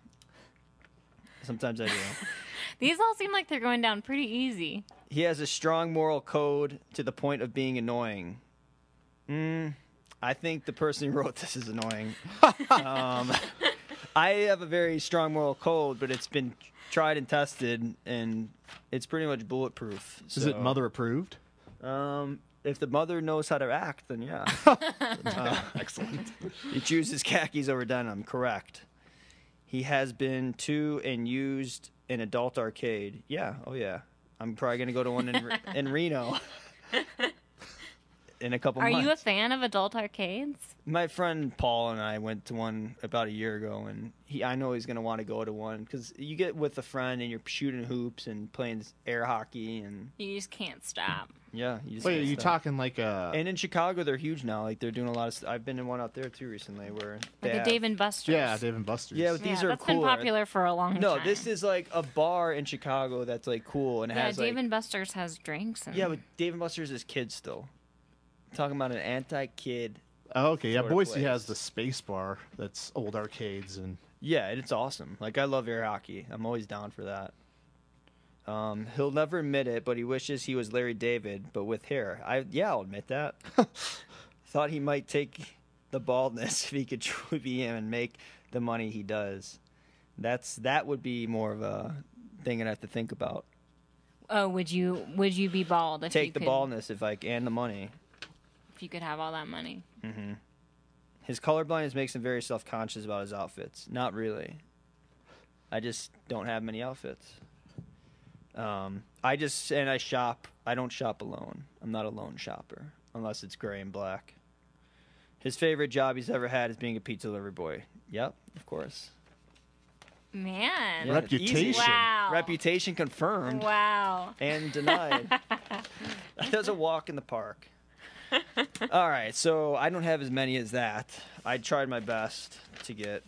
Sometimes I do. These all seem like they're going down pretty easy. He has a strong moral code to the point of being annoying. I think the person who wrote this is annoying. I have a very strong moral code, but it's been tried and tested, and it's pretty much bulletproof. Is it mother approved? If the mother knows how to act, then yeah. Excellent. He chooses khakis over denim, correct. He has been to and used an adult arcade. Yeah, oh yeah. I'm probably going to go to one in Reno in a couple months. Are you a fan of adult arcades? My friend Paul and I went to one about a year ago, and I know he's going to want to go to one because you get with a friend and you're shooting hoops and playing air hockey, and you just can't stop. Yeah. You just Wait, are can't you stop. talking like a... And in Chicago, they're huge now. Like, they're doing a lot of I've been in one out there, too, recently where they Like the Dave and Buster's. Yeah, Dave and Buster's. Yeah, but these are that's cooler. been popular for a long time. No, this is like a bar in Chicago that's like cool and it has Dave like and Buster's has drinks. And... yeah, but Dave and Buster's is kids still. I'm talking about an anti-kid. Oh, okay, yeah, sort of Boise place. has the Space Bar that's old arcades and... Yeah, and it's awesome. Like, I love air hockey. I'm always down for that. He'll never admit it, but he wishes he was Larry David, but with hair. I'll admit that. Thought he might take the baldness if he could truly be him and make the money he does. That would be more of a thing I'd have to think about. Oh, would you be bald if Take you the could, baldness and the money. if you could have all that money? Mm-hmm. His colorblindness makes him very self-conscious about his outfits. Not really. I just don't have many outfits. I shop. I don't shop alone. I'm not a lone shopper unless it's gray and black. His favorite job he's ever had is being a pizza delivery boy. Yep, of course. Man. Yeah, it's easy. Reputation. Wow. Reputation confirmed Wow. and denied. That doesn't walk in the park. All right, so I don't have as many as that. I tried my best to get.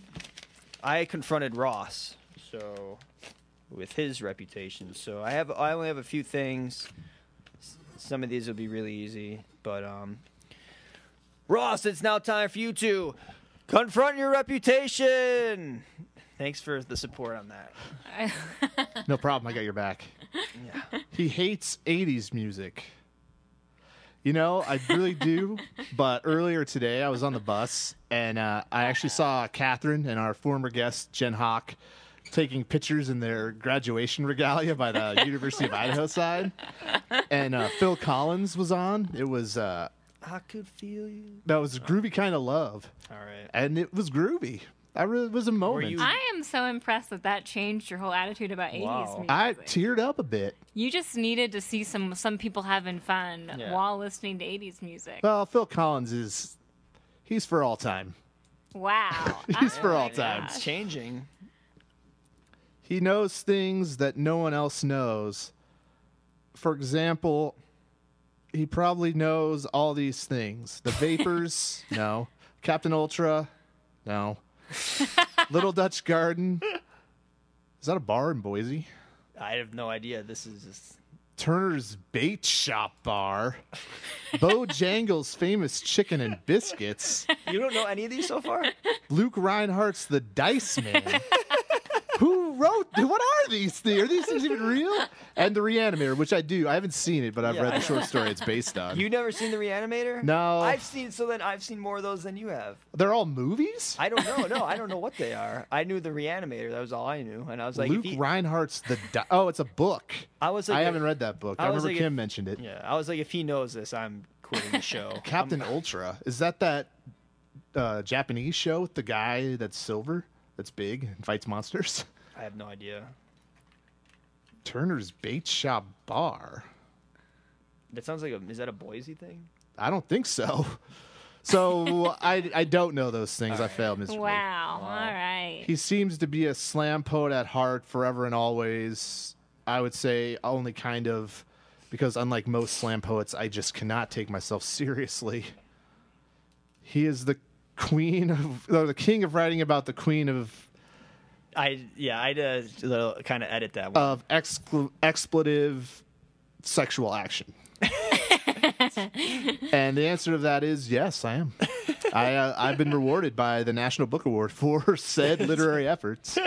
I confronted Ross, so with his reputation. So I only have a few things. Some of these will be really easy, but Ross, it's now time for you to confront your reputation. Thanks for the support on that. No problem, I got your back. Yeah. He hates 80s music. You know, I really do. But earlier today, I was on the bus, and I actually saw Katherine and our former guest, Jen Hawk, taking pictures in their graduation regalia by the University of Idaho side. And Phil Collins was on. It was... I could feel you. that was Groovy Kind of Love. All right. And it was groovy. It was a moment. you- I am so impressed that changed your whole attitude about 80s Wow. music. I teared up a bit. You just needed to see some people having fun Yeah. while listening to 80s music. Well, Phil Collins he's for all time. Wow. He's for Oh all my time. It's gosh. changing. He knows things that no one else knows. For example, he probably knows all these things. The Vapors, no. Captain Ultra, no. Little Dutch Garden. Is that a bar in Boise? I have no idea. This is just... Turner's Bait Shop Bar. Bojangles' famous chicken and biscuits. You don't know any of these so far? Luke Reinhardt's The Dice Man. Who wrote? What are these things? Are these things even real? And The Reanimator, which I do. I haven't seen it, but I've read the short story it's based on. You never seen The Reanimator? No. I've seen more of those than you have. They're all movies? I don't know. No, I don't know what they are. I knew The Reanimator. That was all I knew. And I was like, Luke Reinhardt's Oh, it's a book. I was like, I haven't read that book. I remember Kim mentioned it. Yeah, I was like, if he knows this, I'm quitting the show. Captain Ultra. Is that Japanese show with the guy that's silver, that's big and fights monsters? I have no idea. Turner's Bait Shop Bar. That sounds like is that a Boise thing? I don't think so. So I don't know those things. I failed miserably. Wow. All right. He seems to be a slam poet at heart, forever and always. I would say only kind of, because unlike most slam poets, I just cannot take myself seriously. He is the the king of writing about the queen of I'd kind of edit that one. of expletive sexual action. And the answer to that is yes, I am. I've been rewarded by the National Book Award for said literary efforts.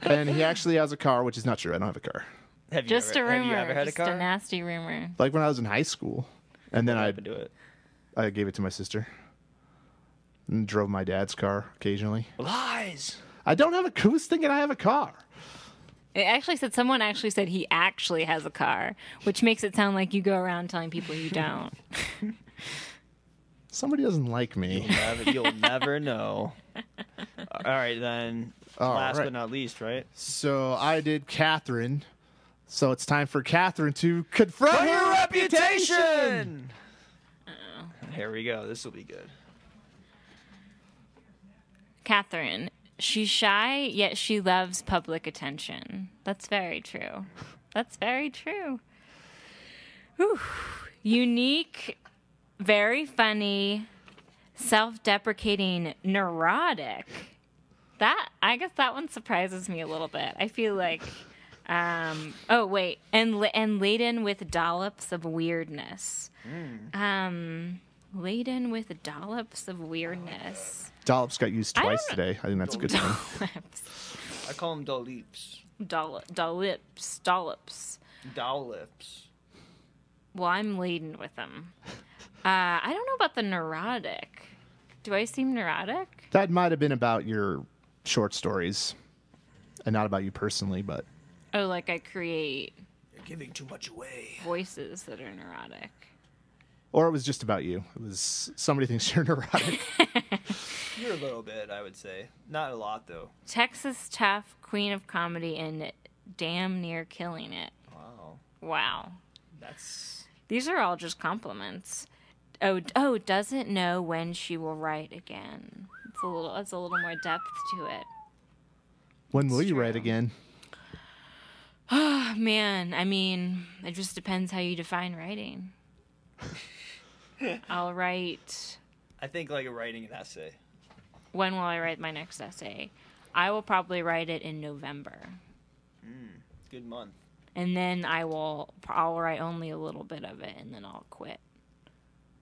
And he actually has a car, which is not true. I don't have a car. Just a rumor. Have you ever had just a car? a nasty rumor. Like when I was in high school, and then What I happened to it? gave it to my sister and drove my dad's car occasionally. Lies. I don't have a. Who's thinking I have a car? Someone actually said he actually has a car, which makes it sound like you go around telling people you don't. Somebody doesn't like me. You'll never know. All right, then. Last but not least, right? So I did Katherine. So it's time for Katherine to confront For her your reputation. reputation! Here we go. This will be good. Katherine, she's shy, yet she loves public attention. That's very true. That's very true. Whew. Unique, very funny, self-deprecating, neurotic. I guess that one surprises me a little bit. I feel like, and laden with dollops of weirdness. Laden with dollops of weirdness. Dollops got used twice today. I think that's a good thing. Dollops. I call them dollips. Dollops. Dollips. Well, I'm laden with them. I don't know about the neurotic. Do I seem neurotic? That might have been about your short stories and not about you personally, but Oh, like I create You're giving too much away. voices that are neurotic. or it was just about you. It was somebody thinks you're neurotic. You're a little bit, I would say. Not a lot, though. Texas tough, queen of comedy, and damn near killing it. Wow. Wow. That's... These are all just compliments. Oh, doesn't know when she will write again. It's a little more depth to it. When will you true. write again? Oh, man, I mean, it just depends how you define writing. I'll write... I think like writing an essay. When will I write my next essay? I will probably write it in November. Good month. And then I'll write only a little bit of it, and then I'll quit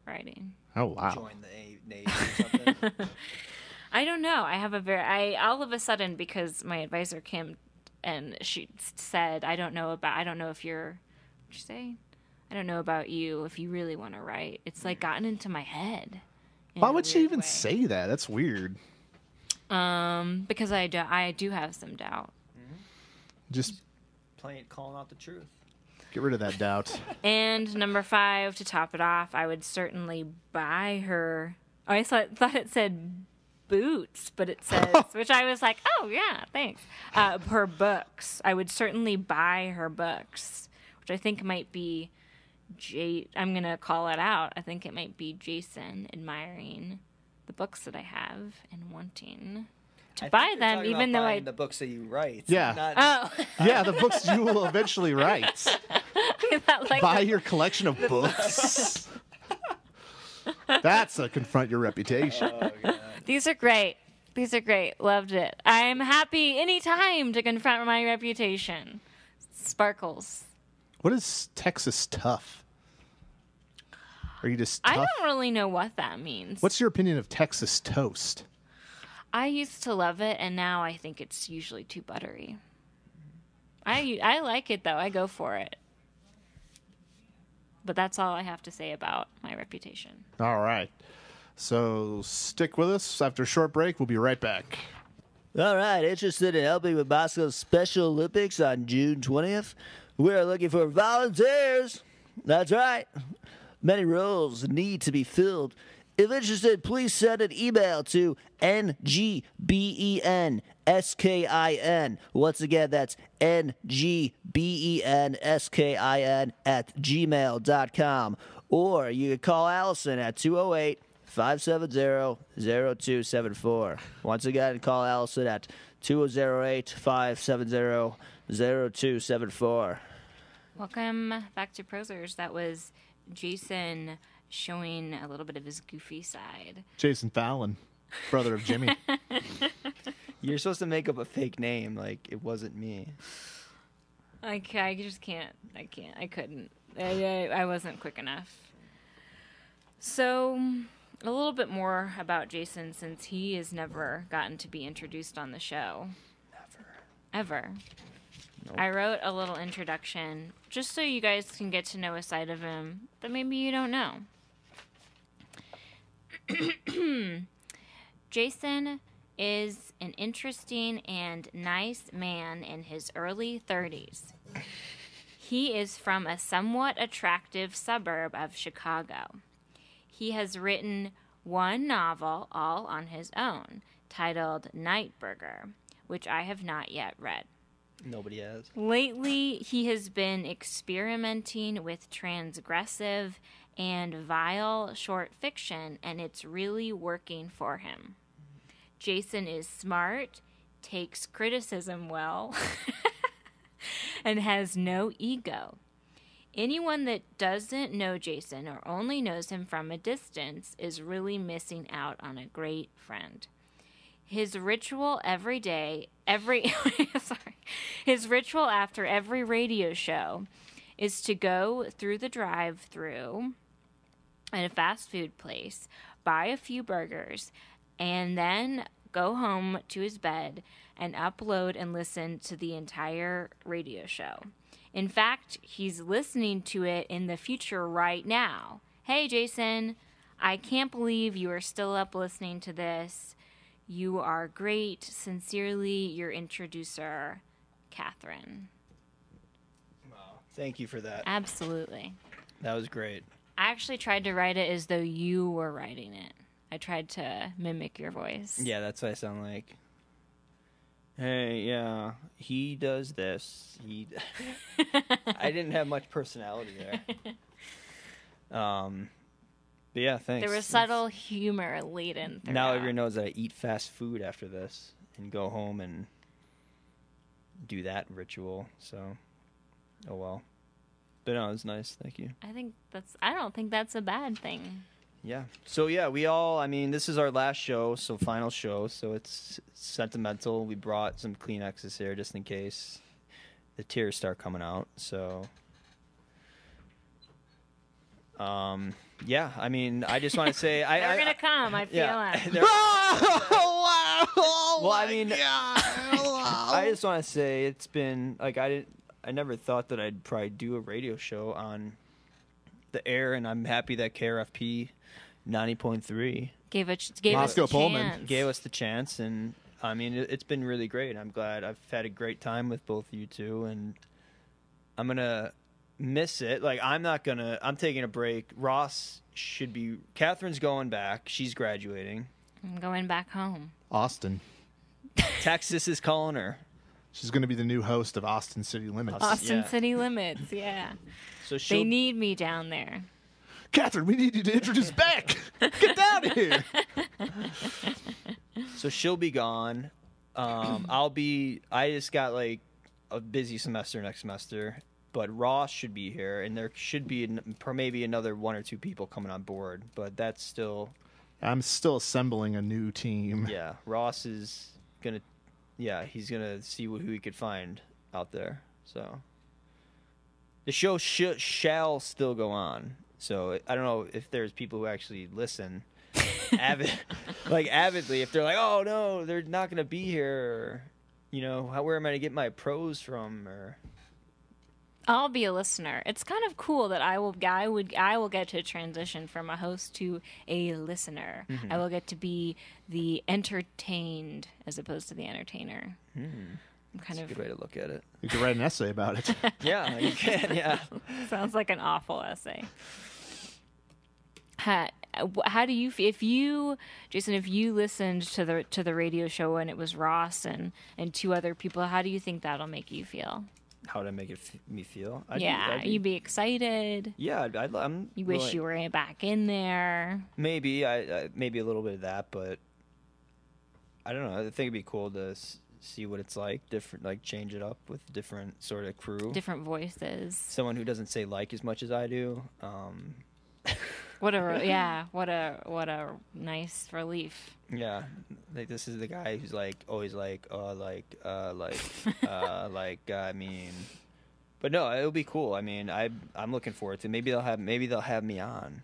writing. Oh, wow. Join the Navy or something. I don't know. I have all of a sudden, because my advisor Kim, and she said, I don't know if you're, what'd you say? I don't know about you if you really want to write. It's like gotten into my head. Why would she even say that? That's weird. Because I do have some doubt. Just Calling out the truth. get rid of that doubt. And number 5, to top it off, I would certainly buy her. Oh, I thought it said boots, but it says, which I was like, oh yeah, thanks. Her books. I would certainly buy her books, which I think might be I'm gonna call it out. I think it might be Jason admiring the books that I have and wanting to I buy think you're them, talking even about though buying the books that you write. Yeah. Not, Oh, Yeah, the books you will eventually write. not like Buy your collection of books. That's a confront your reputation. Oh, God. These are great. These are great. Loved it. I'm happy anytime to confront my reputation. Sparkles. What is Texas tough? Are you just tough? I don't really know what that means. What's your opinion of Texas toast? I used to love it, and now I think it's usually too buttery. I like it, though. I go for it. But that's all I have to say about my reputation. All right. So stick with us. After a short break, we'll be right back. All right, interested in helping with Moscow's Special Olympics on June 20th? We're looking for volunteers. That's right. Many roles need to be filled. If interested, please send an email to ngbenskin. Once again, that's ngbenskin @gmail.com. Or you can call Allison at 208-570-0274. Once again, call Allison at 208-570-0274. Welcome back to Prosers. That was Jason showing a little bit of his goofy side. Jason Fallon, brother of Jimmy. You're supposed to make up a fake name like it wasn't me. I just can't. I couldn't. I wasn't quick enough. So, a little bit more about Jason, since he has never gotten to be introduced on the show. Ever. Nope. I wrote a little introduction just so you guys can get to know a side of him that maybe you don't know. Jason is an interesting and nice man in his early 30s. He is from a somewhat attractive suburb of Chicago. He has written one novel all on his own, titled Nightburger, which I have not yet read. Nobody has. Lately, he has been experimenting with transgressive and vile short fiction, and it's really working for him. Jason is smart, takes criticism well, and has no ego. Anyone that doesn't know Jason or only knows him from a distance is really missing out on a great friend. His ritual his ritual after every radio show is to go through the drive-thru at a fast food place, buy a few burgers, and then go home to his bed and upload and listen to the entire radio show. In fact, he's listening to it in the future right now. Hey, Jason, I can't believe you are still up listening to this. You are great. Sincerely, your introducer, Katherine. Wow. Thank you for that. Absolutely. That was great. I actually tried to write it as though you were writing it. I tried to mimic your voice. Yeah, that's what I sound like. Hey, yeah, he does this. I didn't have much personality there. But yeah, thanks. There was subtle humor laden throughout. Now everyone knows that I eat fast food after this and go home and do that ritual. So, oh well. But no, it was nice. Thank you. I don't think that's a bad thing. Yeah. So yeah, this is our last show, so final show, so it's sentimental. We brought some Kleenexes here just in case the tears start coming out. So yeah, I just want to say They're gonna come. I feel it. Well, I just want to say it's been like I never thought that I'd probably do a radio show on the air, and I'm happy that KRFP 90.3 gave Moscow us the Pullman chance. gave us the chance, and it's been really great. I'm glad I've had a great time with both of you two, and I'm gonna miss it. Like I'm taking a break. Catherine's going back. She's graduating. I'm going back home. Austin. Texas is calling her. She's going to be the new host of Austin City Limits. Austin Yeah. City Limits, yeah. So They need me down there. Catherine, we need you to introduce Beck. Get down here. So she'll be gone. I just got like a busy semester next semester, but Ross should be here, and there should be maybe another 1 or 2 people coming on board, but that's still. I'm still assembling a new team. Yeah, Ross is gonna. Yeah, he's gonna see who he could find out there. So the show shall still go on. So I don't know if there's people who actually listen, avidly. If they're like, oh no, they're not gonna be here. Or, where am I gonna get my pros from? Or I'll be a listener. It's kind of cool that I will get to transition from a host to a listener. Mm-hmm. I will get to be the entertained as opposed to the entertainer. That's a good way to look at it. You could write an essay about it. Yeah, you can. Yeah. Sounds like an awful essay. How do you, Jason, if you listened to the radio show and it was Ross and 2 other people, how do you think that'll make you feel? How would it make me feel? You'd be excited. Yeah, You wish you were back in there. Maybe maybe a little bit of that, but I don't know. I think it'd be cool to see what it's like, different, like change it up with different sort of crew, different voices. Someone who doesn't say like as much as I do. What a nice relief. Yeah, like this is the guy who's like always like I mean, but no, it'll be cool. I mean, I'm looking forward to it. Maybe they'll have me on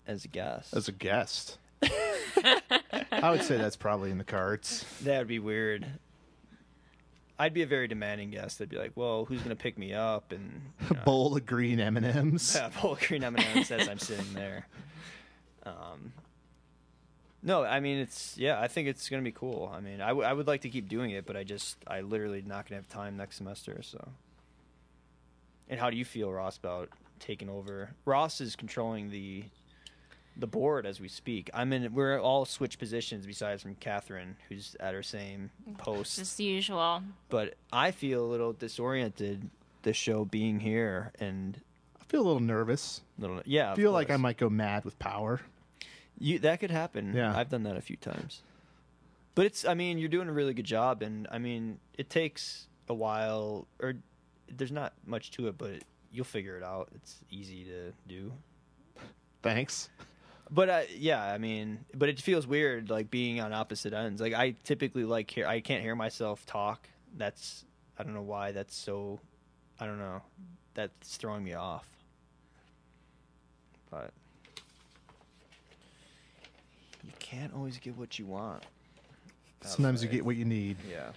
as a guest. As a guest. I would say that's probably in the cards. That would be weird. I'd be a very demanding guest. I'd be like, well, who's gonna pick me up? And A bowl of green M&Ms. Yeah, a bowl of green M&Ms as I'm sitting there. No, I mean I think it's gonna be cool. I mean, I would like to keep doing it, but I literally not gonna have time next semester. So. And how do you feel, Ross, about taking over? Ross is controlling the board as we speak. We're all switched positions besides from Katherine, who's at her same post. Just usual. But I feel a little disoriented this show being here, and I feel a little nervous. Yeah. I feel like I might go mad with power. That could happen. Yeah. I've done that a few times. But you're doing a really good job, and it takes a while, or there's not much to it, but you'll figure it out. It's easy to do. Thanks. But but it feels weird, like being on opposite ends. Like I typically I can't hear myself talk. I don't know why that's so. I don't know. That's throwing me off. But you can't always get what you want. Sometimes you get what you need. Yeah.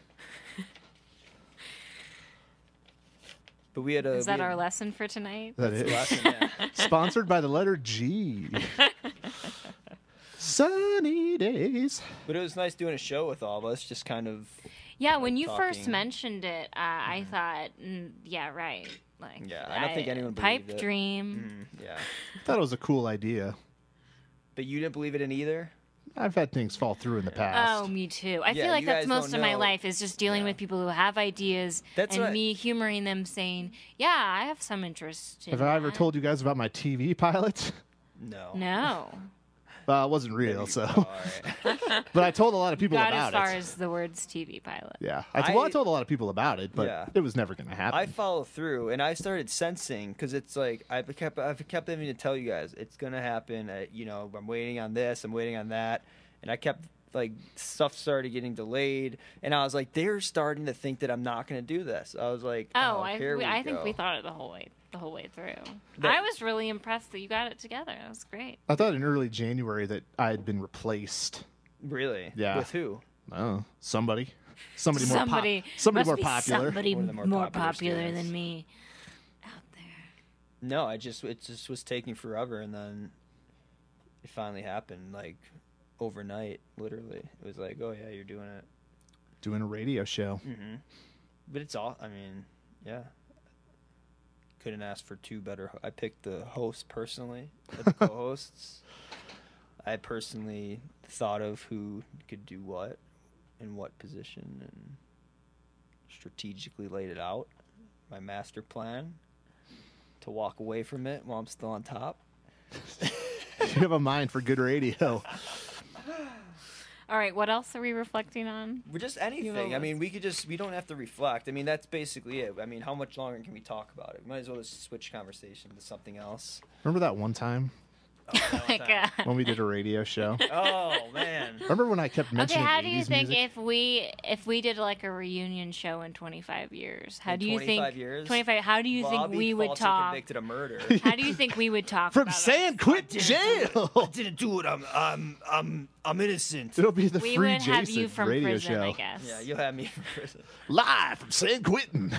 But we had Is that our lesson for tonight? That is. lesson, yeah. Sponsored by the letter G. Sunny days. But it was nice doing a show with all of us, just kind of. Yeah, when you first talking. mentioned it, I thought, yeah, right. Like, Yeah, I don't think anyone pipe believed it. dream. Yeah. I thought it was a cool idea. But you didn't believe it in either? I've had things fall through in the past. Oh, me too. I Yeah, feel like you that's guys most don't of my know. life is just dealing Yeah. with people who have ideas That's and what- me humoring them saying, yeah, I have some interest in Have I ever that." told you guys about my TV pilot? No. No. Well, it wasn't real, so. All right. But I told a lot of people Got as about far it. as the words TV pilot. Yeah. I told a lot of people about it, but Yeah. it was never going to happen. I follow through, and I started sensing, because it's like I've kept having to tell you guys it's gonna happen. I'm waiting on this, I'm waiting on that, and I kept stuff started getting delayed, and I was like, they're starting to think that I'm not gonna do this. I was like, I think go. we thought it the whole way through. That- I was really impressed that you got it together. That was great. I thought in early January that I had been replaced. Really? Yeah. With who? Oh, somebody more Somebody somebody must more be popular. Somebody One of the more more popular popular students. than me out there. No, it just was taking forever, and then it finally happened, like overnight, literally. It was like, oh yeah, you're doing it. Doing a radio show. Mm-hmm. But it's all. Yeah. Couldn't ask for two better. I picked the host personally, the co-hosts. I personally thought of who could do what, in what position, and strategically laid it out. My master plan to walk away from it while I'm still on top. You have a mind for good radio. All right, what else are we reflecting on? We're just anything. I mean, we don't have to reflect. I mean, that's basically it. I mean, how much longer can we talk about it? We might as well just switch conversation to something else. Remember that one time Oh my God. when we did a radio show? Oh, man. Remember when I kept Okay, mentioning how do you 80s think music? if we did like a reunion show in 25 years? How In do you 25 think years? 25? How do you Well, think I'll be we would falsely talk? convicted of murder. How do you think we would talk From about San Quentin jail. I didn't do it. I'm innocent. It'll be the We free would have Jason you from radio prison, show. I guess. Yeah, you'll have me from prison. Live from San Quentin.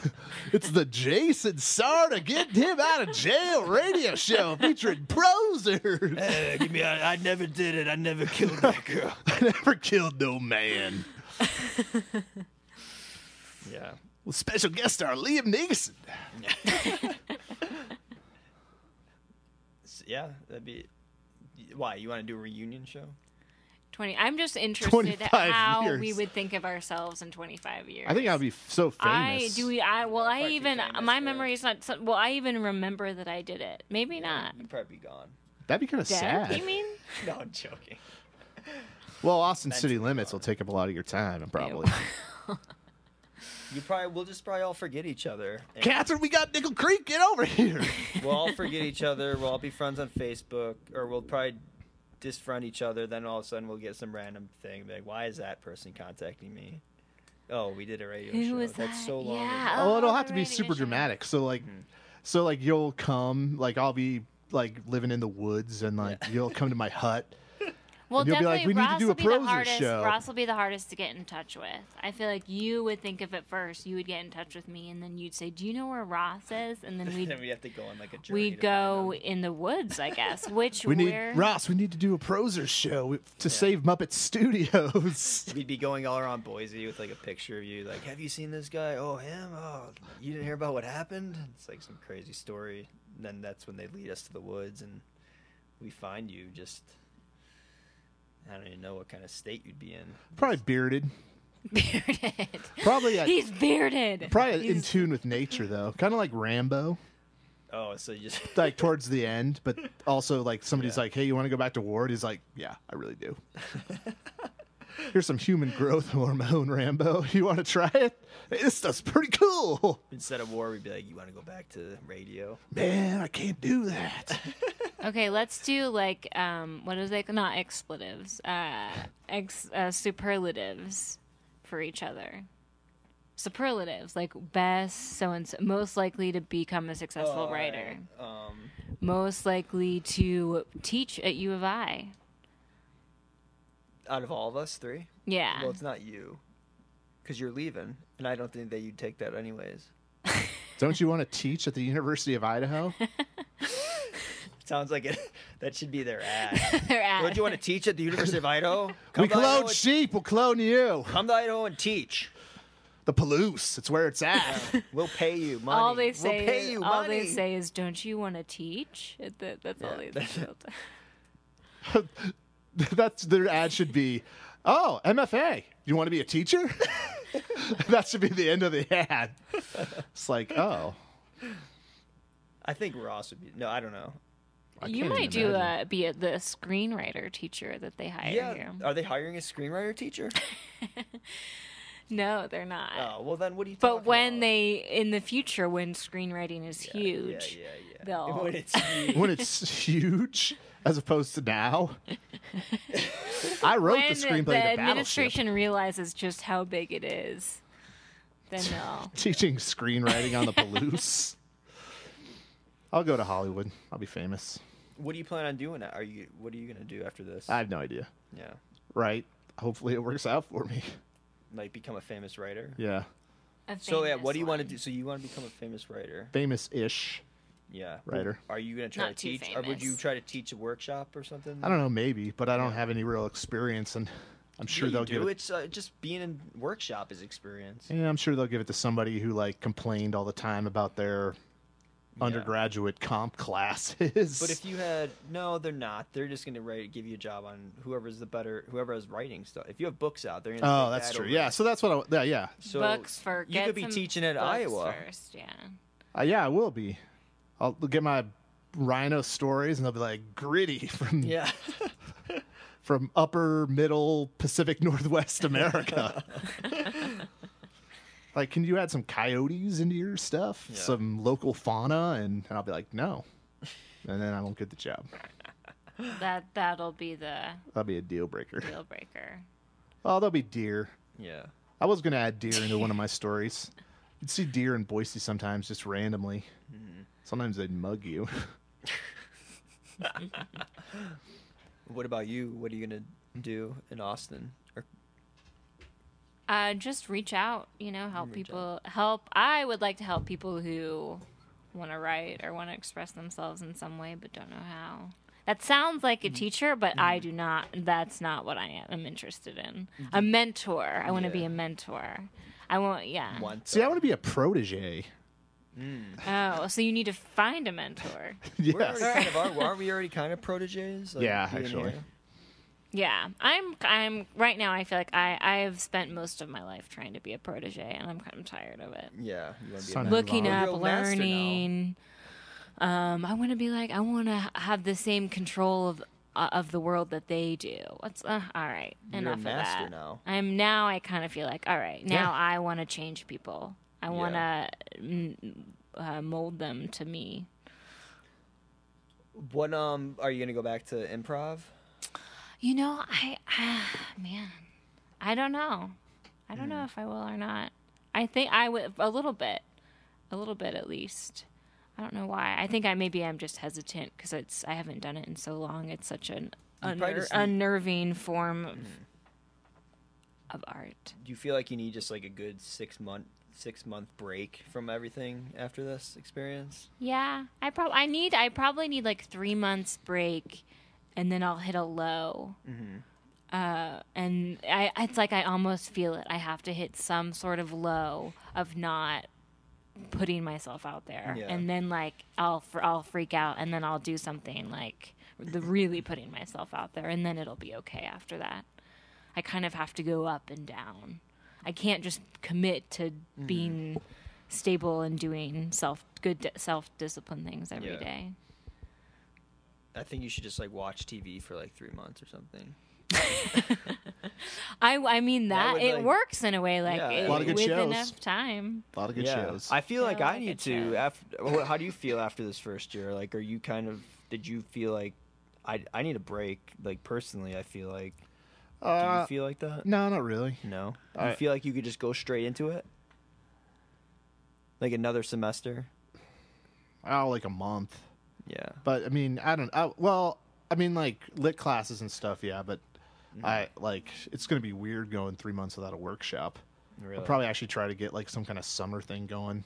It's the Jason Sarda Getting Him Out of Jail radio show featuring prosers. I never did it. I never killed that girl. I never killed no man. Yeah. With special guest star Liam Neeson. Yeah, that'd be... Why, you want to do a reunion show? 20. I'm just interested 25 how years. we would think of ourselves in 25 years. I think I'd be so famous. I Probably even famous my for memory is not. Well, I even remember that I did it. Maybe not. You'd probably be gone. That'd be kind of Dead? sad. You mean? No, I'm joking. Well, Austin City Mentally Limits will take up a lot of your time, probably. We'll just probably all forget each other. And Katherine, we got Nickel Creek. Get over here. we'll all forget each other. We'll all be friends on Facebook, or we'll probably disfriend each other. Then all of a sudden we'll get some random thing like, why is that person contacting me? Oh, we did a radio Who show. was That's that? so long Yeah. ago. Oh, it'll the have to be radio super show. dramatic. So like you'll come, like I'll be like living in the woods, and like you'll come to my hut. Well, And you'll be like, definitely, "We need to Ross do a will be the Proser hardest. show." Ross will be the hardest to get in touch with. I feel like you would think of it first. You would get in touch with me, and then you'd say, "Do you know where Ross is?" And then Then we have to go on like a journey. we'd to go find him. in the woods, I guess. Which We need where? Ross. We need to do a Proser show to save Muppet Studios. We'd be going all around Boise with like a picture of you, like, have you seen this guy? Oh, him? Oh, you didn't hear about what happened? It's like some crazy story. And then that's when they lead us to the woods, and we find you just. I don't even know what kind of state you'd be in. Probably bearded. Bearded. Probably He's bearded. probably in tune with nature though. Kind of like Rambo. Oh, so you just. Like towards the end, but also like somebody's Yeah. like, "Hey, you want to go back to war?" He's like, "Yeah, I really do." Here's some human growth hormone, Rambo. You want to try it? Hey, this stuff's pretty cool. Instead of war, we'd be like, you want to go back to radio? Man, I can't do that. Okay, let's do like what is it? Not expletives. Superlatives for each other. Superlatives like best so and so, most likely to become a successful writer, most likely to teach at U of I. Out of all of us three? Yeah. Well, it's not you. Because you're leaving, and I don't think that you'd take that anyways. Don't you want to teach at the University of Idaho? Sounds like it. That should be their ad. They're at. Don't you want to teach at the University of Idaho? We to Idaho clone and- sheep. We'll clone you. Come to Idaho and teach. The Palouse. It's where it's at. We'll pay you money. All they say, we'll pay you all money. they say is, "Don't you want to teach?" That's all they say. That's their ad should be. Oh, MFA. You want to be a teacher? That should be the end of the ad. It's like, oh, I think Ross would be. No, I don't know. I You can't might even do imagine. be the screenwriter teacher that they hire Yeah. you. Are they hiring a screenwriter teacher? No, they're not. Oh, well then, what are you But talking when about? they in the future, when screenwriting is huge, Yeah. they'll. When it's huge. When it's huge as opposed to now. I wrote when the screenplay the to Battleship. administration realizes just how big it is, then they'll. Teaching screenwriting on the Palouse. I'll go to Hollywood. I'll be famous. What do you plan on doing? What are you gonna do after this? I have no idea. Yeah, Right? Hopefully it works out for me. like become a famous writer. Yeah. So yeah, what do you want to do? So you want to become a famous writer? Famous-ish. Yeah, Writer. Are you gonna try Not to too teach, or would you famous. try to teach a workshop or something? I don't know, maybe, but I don't have any real experience, and I'm sure Yeah, they'll you give do. it. It's just being in workshop is experience. Yeah, I'm sure they'll give it to somebody who like complained all the time about their undergraduate comp classes. But if you had they're not. They're just gonna give you a job on whoever has writing stuff. If you have books out, they're gonna. oh, take that's that true. over. Yeah, so that's what. Yeah. So books for you could be teaching at books Iowa. first, yeah. Yeah, I will be. I'll get my rhino stories, and they'll be like gritty from Yeah. from upper middle Pacific Northwest America. Like, can you add some coyotes into your stuff? Yeah. Some local fauna? And I'll be like, no. And then I won't get the job. That'll be the That'll be a deal breaker. deal breaker. Oh, there'll be deer. Yeah. I was going to add deer into one of my stories. You'd see deer in Boise sometimes, just randomly. Sometimes they'd mug you. What about you? What are you gonna do in Austin? Or Just reach out, help Reach people. I would like to help people who want to write or want to express themselves in some way but don't know how. That sounds like a teacher, but I do not. That's not what I am interested in. A mentor. I want to be Yeah. a mentor. I want, yeah. See, I want to be a protege. Oh, so you need to find a mentor. We're Yes. already kind of aren't we already kind of proteges? Like, Yeah, being actually. here? Yeah, I'm right now. I feel like I have spent most of my life trying to be a protege, and I'm kind of tired of it. Yeah. You want to be Son a of Looking You're up, a master now. learning. I want to be like, I want to have the same control of the world that they do. What's all right? You're a Enough master of that. now. I kind of feel like, all right, now I want to change people. I want to mold them to me. What are you gonna go back to improv? Man, I don't know. I don't know if I will or not. I think I would a little bit at least. I don't know why. I think I'm just hesitant because I haven't done it in so long. It's such an probably just need- unnerving form of art. Do you feel like you need just like a good 6 month break from everything after this experience? Yeah, I probably need like 3 months break, and then I'll hit a low. And it's like I almost feel it. I have to hit some sort of low of not putting myself out there, Yeah. and then like I'll freak out, and then I'll do something like the really putting myself out there, and then it'll be okay after that. I kind of have to go up and down. I can't just commit to being stable and doing self-discipline things every day. I think you should just like watch TV for like 3 months or something. I mean That that would, it like- works in a way, like Yeah. A lot of good with shows. enough time. A lot of good shows. I feel like Yeah, I like need it to. shows. How do you feel after this first year? Like, are you did you feel like I need a break? Like personally, I feel like. Do you feel like that? No, not really. No. Do I- you feel like you could just go straight into it? Like another semester? Oh, like a month. Yeah. But I mean, like lit classes and stuff, yeah. But it's gonna be weird going 3 months without a workshop. Really? I'll probably actually try to get like some kind of summer thing going.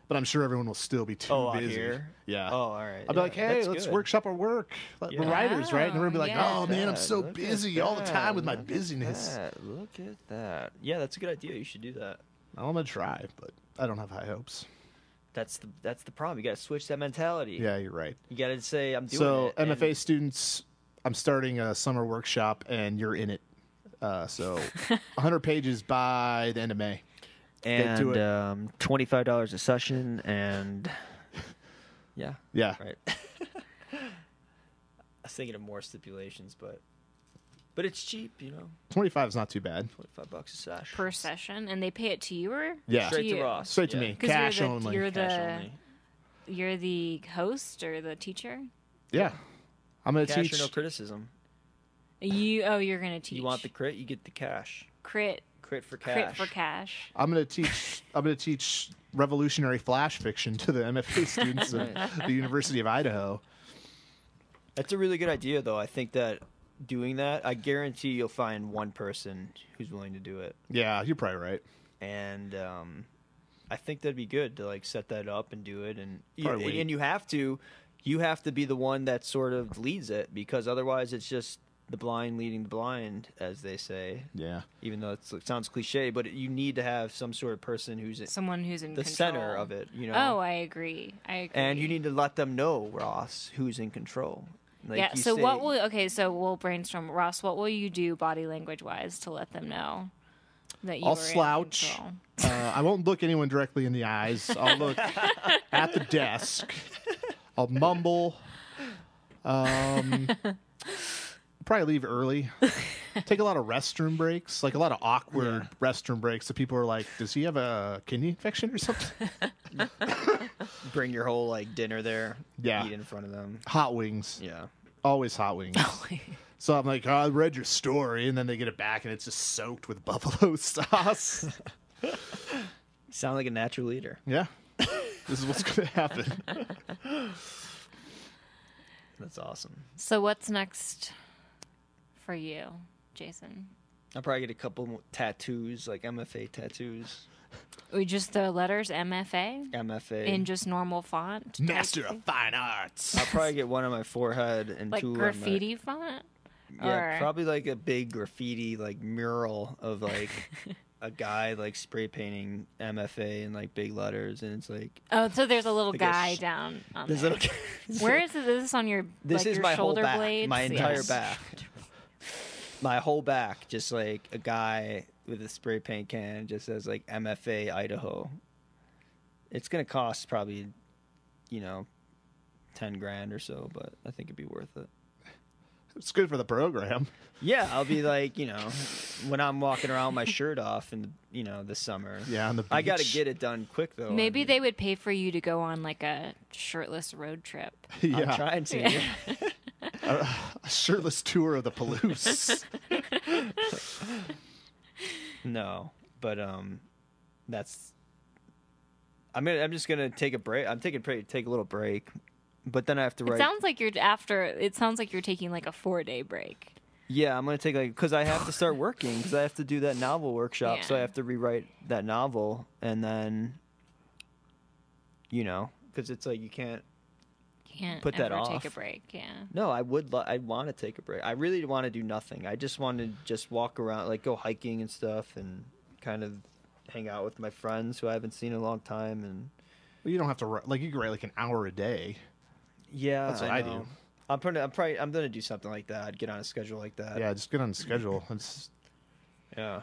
But I'm sure everyone will still be too out busy. here? Yeah. Oh, all right. I'll be like, hey, that's let's good. workshop our work. We're Yeah. writers, right? And everyone will be like, Yeah. oh man, I'm That, so look at busy all the that, time with my look at busyness. that, Look at that. Yeah, that's a good idea. You should do that. I'm gonna try, but I don't have high hopes. That's the problem. You got to switch that mentality. Yeah, you're right. You got to say I'm doing So it. MFA students, I'm starting a summer workshop, and you're in it. So 100 pages by the end of May. and do it. $25 a session, and yeah, Yeah. right. I was thinking of more stipulations, but it's cheap, 25 is not too bad. $25 a session. Per session, and they pay it to you or Yeah. Straight to to you? Ross. Straight to Yeah. me. 'Cause Cash you're the, only. You're Cash the only. you're the host or the teacher. Yeah. I'm going to Cash teach. or no criticism. You're gonna teach. You want the crit, you get the cash. crit Crit for cash. for cash. I'm going to teach revolutionary flash fiction to the MFA students at the University of Idaho. That's a really good idea, though. I think that doing that, I guarantee you'll find one person who's willing to do it. Yeah, you're probably right. And I think that'd be good to like set that up and do it, and Probably. you have to be the one that sort of leads it, because otherwise it's just the blind leading the blind, as they say. Yeah. Even though it sounds cliche, but you need to have some sort of person who's Someone who's in the control. center of it. Oh, I agree. And you need to let them know, Ross, who's in control. Like yeah. you So say- so we'll brainstorm. Ross, what will you do body language wise to let them know that you I'll are in slouch. control? I won't look anyone directly in the eyes. I'll look at the desk. I'll mumble. Probably leave early. Take a lot of restroom breaks, like a lot of awkward restroom breaks. So people are like, "Does he have a kidney infection or something?" Bring your whole like dinner there. Yeah. Eat in front of them. Hot wings. Yeah. Always hot wings. So I'm like, oh, I read your story, and then they get it back, and it's just soaked with buffalo sauce. Sound like a natural leader. Yeah. This is what's going to happen. That's awesome. So what's next for you, Jason? I'll probably get a couple more tattoos, like MFA tattoos. We just throw letters MFA MFA. in just normal font. Master of Fine Arts. I'll probably get one on my forehead and Like two graffiti font? on my... Yeah, Or- probably like a big graffiti, like mural of like a guy like spray painting MFA in like big letters, and it's like... Oh, so there's a little Like guy down on This there. little... Where is it? Is this on your This like is your my whole shoulder back, blades? my entire Yes. back. My whole back, just like a guy with a spray paint can, just says like MFA Idaho. It's gonna cost probably, 10 grand or so, but I think it'd be worth it. It's good for the program. Yeah, I'll be like, when I'm walking around with my shirt off in the, this summer. Yeah, on the beach. I got to get it done quick though. Maybe they would pay for you to go on like a shirtless road trip. I'm Yeah. trying to. A shirtless tour of the Palouse. No, but that's. I'm just gonna take a break. I'm take a little break, but then I have to It write. sounds like you're taking like a 4-day break. Yeah, I'm gonna take because I have to start working because I have to do that novel workshop, so I Yeah. have to rewrite that novel, and then, because it's like you can't. Can't Put that ever take off. a break. Yeah. No, I would. I want to take a break. I really want to do nothing. I just want to just walk around, like go hiking and stuff, and kind of hang out with my friends who I haven't seen in a long time. And Well, you don't have to write, like you can write like an hour a day. yeah, That's what I know. do. I'm gonna do something like that. I'd get on a schedule like that. Yeah, just get on the schedule. Yeah.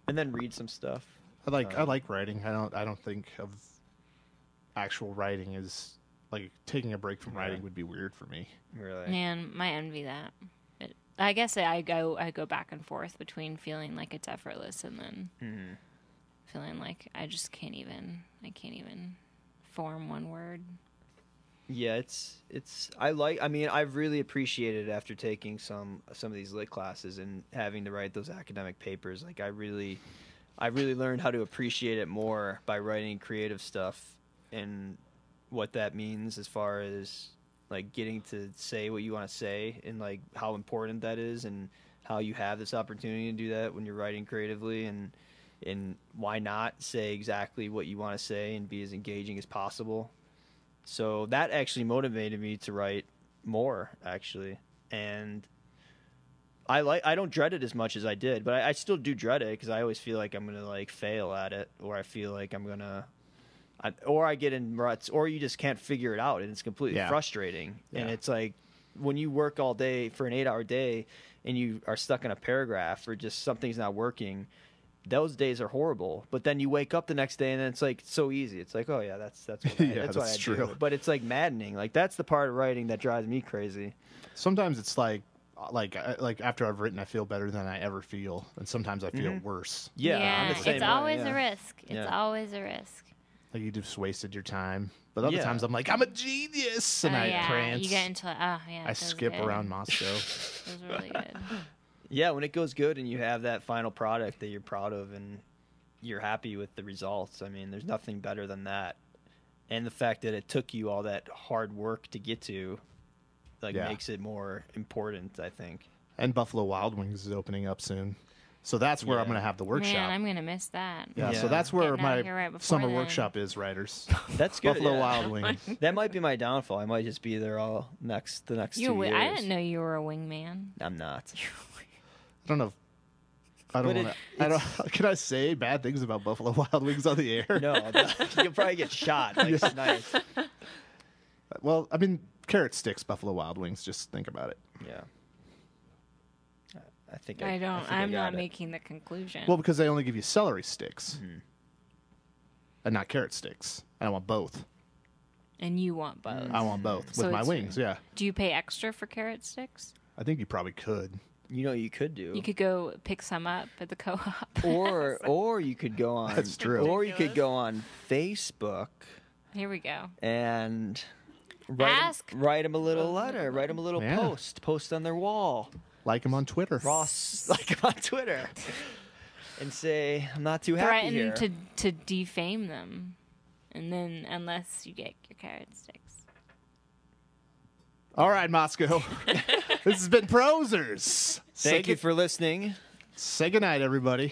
And then read some stuff. I like writing. I don't think of actual writing as like taking a break from writing would be weird for me. Really. Man, I envy that. I guess I go back and forth between feeling like it's effortless and then feeling like I can't even form one word. Yeah, I've really appreciated it after taking some of these lit classes and having to write those academic papers. Like I really learned how to appreciate it more by writing creative stuff and what that means as far as like getting to say what you want to say and like how important that is and how you have this opportunity to do that when you're writing creatively and why not say exactly what you want to say and be as engaging as possible. So that actually motivated me to write more, actually. And I don't dread it as much as I did, but I still do dread it because I always feel like I'm going to like fail at it, or I feel like I'm going to, or I get in ruts, or you just can't figure it out and it's completely frustrating. Yeah. And it's like when you work all day for an 8-hour day and you are stuck in a paragraph or just something's not working, those days are horrible. But then you wake up the next day and then it's like so easy. It's like, oh yeah, that's what that's what I true. do. But it's like maddening. Like that's the part of writing that drives me crazy. Sometimes it's like after I've written, I feel better than I ever feel, and sometimes I feel worse. Yeah, I'm the same it's way, always yeah. a risk. It's Yeah. always a risk. Like you just wasted your time. But other Yeah. times I'm like, I'm a genius, and I prance. You get into I those skip good. around Moscow. Those are really good. Yeah, when it goes good and you have that final product that you're proud of and you're happy with the results, I mean, there's nothing better than that. And the fact that it took you all that hard work to get to, makes it more important, I think. And Buffalo Wild Wings is opening up soon. So that's where I'm going to have the workshop. Man, I'm gonna miss that. Yeah, Yeah. so that's where Getting out my here right before summer then. workshop is, writers. That's good. Buffalo yeah. Wild Wings. That might be my downfall. I might just be there the next 2 years. I didn't know you were a wingman. I'm not. I don't know. I don't But want to. I don't. Can I say bad things about Buffalo Wild Wings on the air? No, you'll probably get shot like snipes. Well, I mean, carrot sticks, Buffalo Wild Wings. Just think about it. Yeah. I think I don't. think I I'm got not it. making the conclusion. Well, because they only give you celery sticks and not carrot sticks. And I want both. And you want both. I want both So with my it's- wings. Yeah, Do you pay extra for carrot sticks? I think you probably could. You know, you could do. You could go pick some up at the co-op. or you could go on. That's true. Or you could go on Facebook Here we go. and Ask. write them a little letter, write them a little Yeah. post on their wall. Like him on Twitter. Ross, like him on Twitter, and say, "I'm not too happy here." Threaten to defame them, and then unless you get your carrot sticks. All right, Moscow. This has been Prosers. Thank you for listening. Say goodnight, everybody.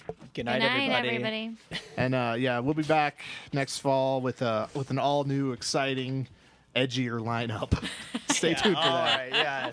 Good Good night, night, everybody. everybody. And we'll be back next fall with an all new, exciting, edgier lineup. Stay tuned for All that. right, yeah.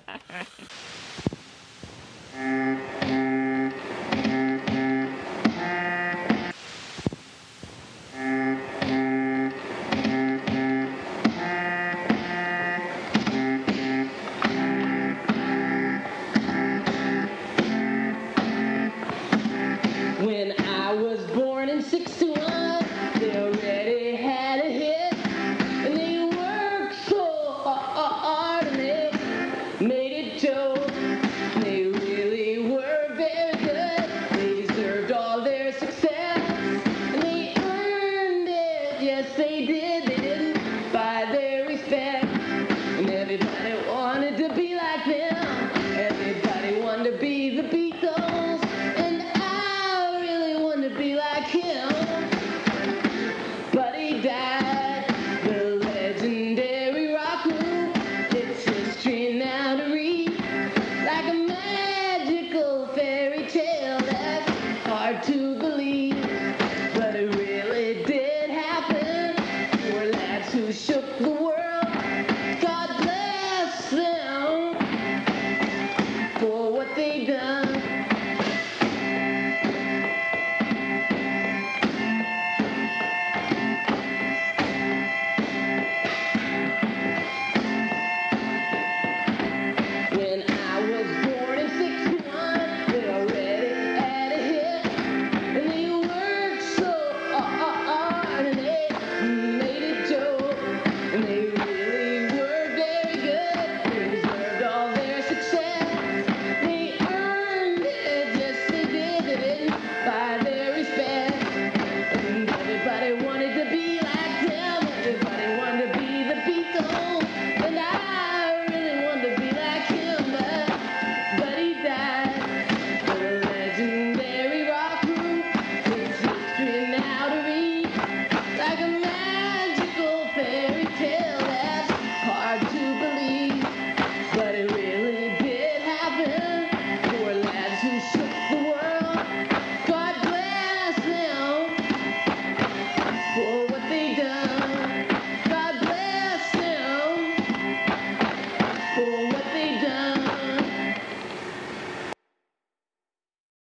When I was born in '61, they already had a hit, and they worked so hard and they made it dough. They really were very good. They deserved all their success, and they earned it. Yes, they did. They didn't buy their respect, and everybody wanted to be like them. Everybody wanted to be the Beatles, and I really wanted to be like him. But he died, the legendary rock group. It's history now to read, like a magical fairy tale that's hard to believe. But it really did happen. Four lads who shook the world.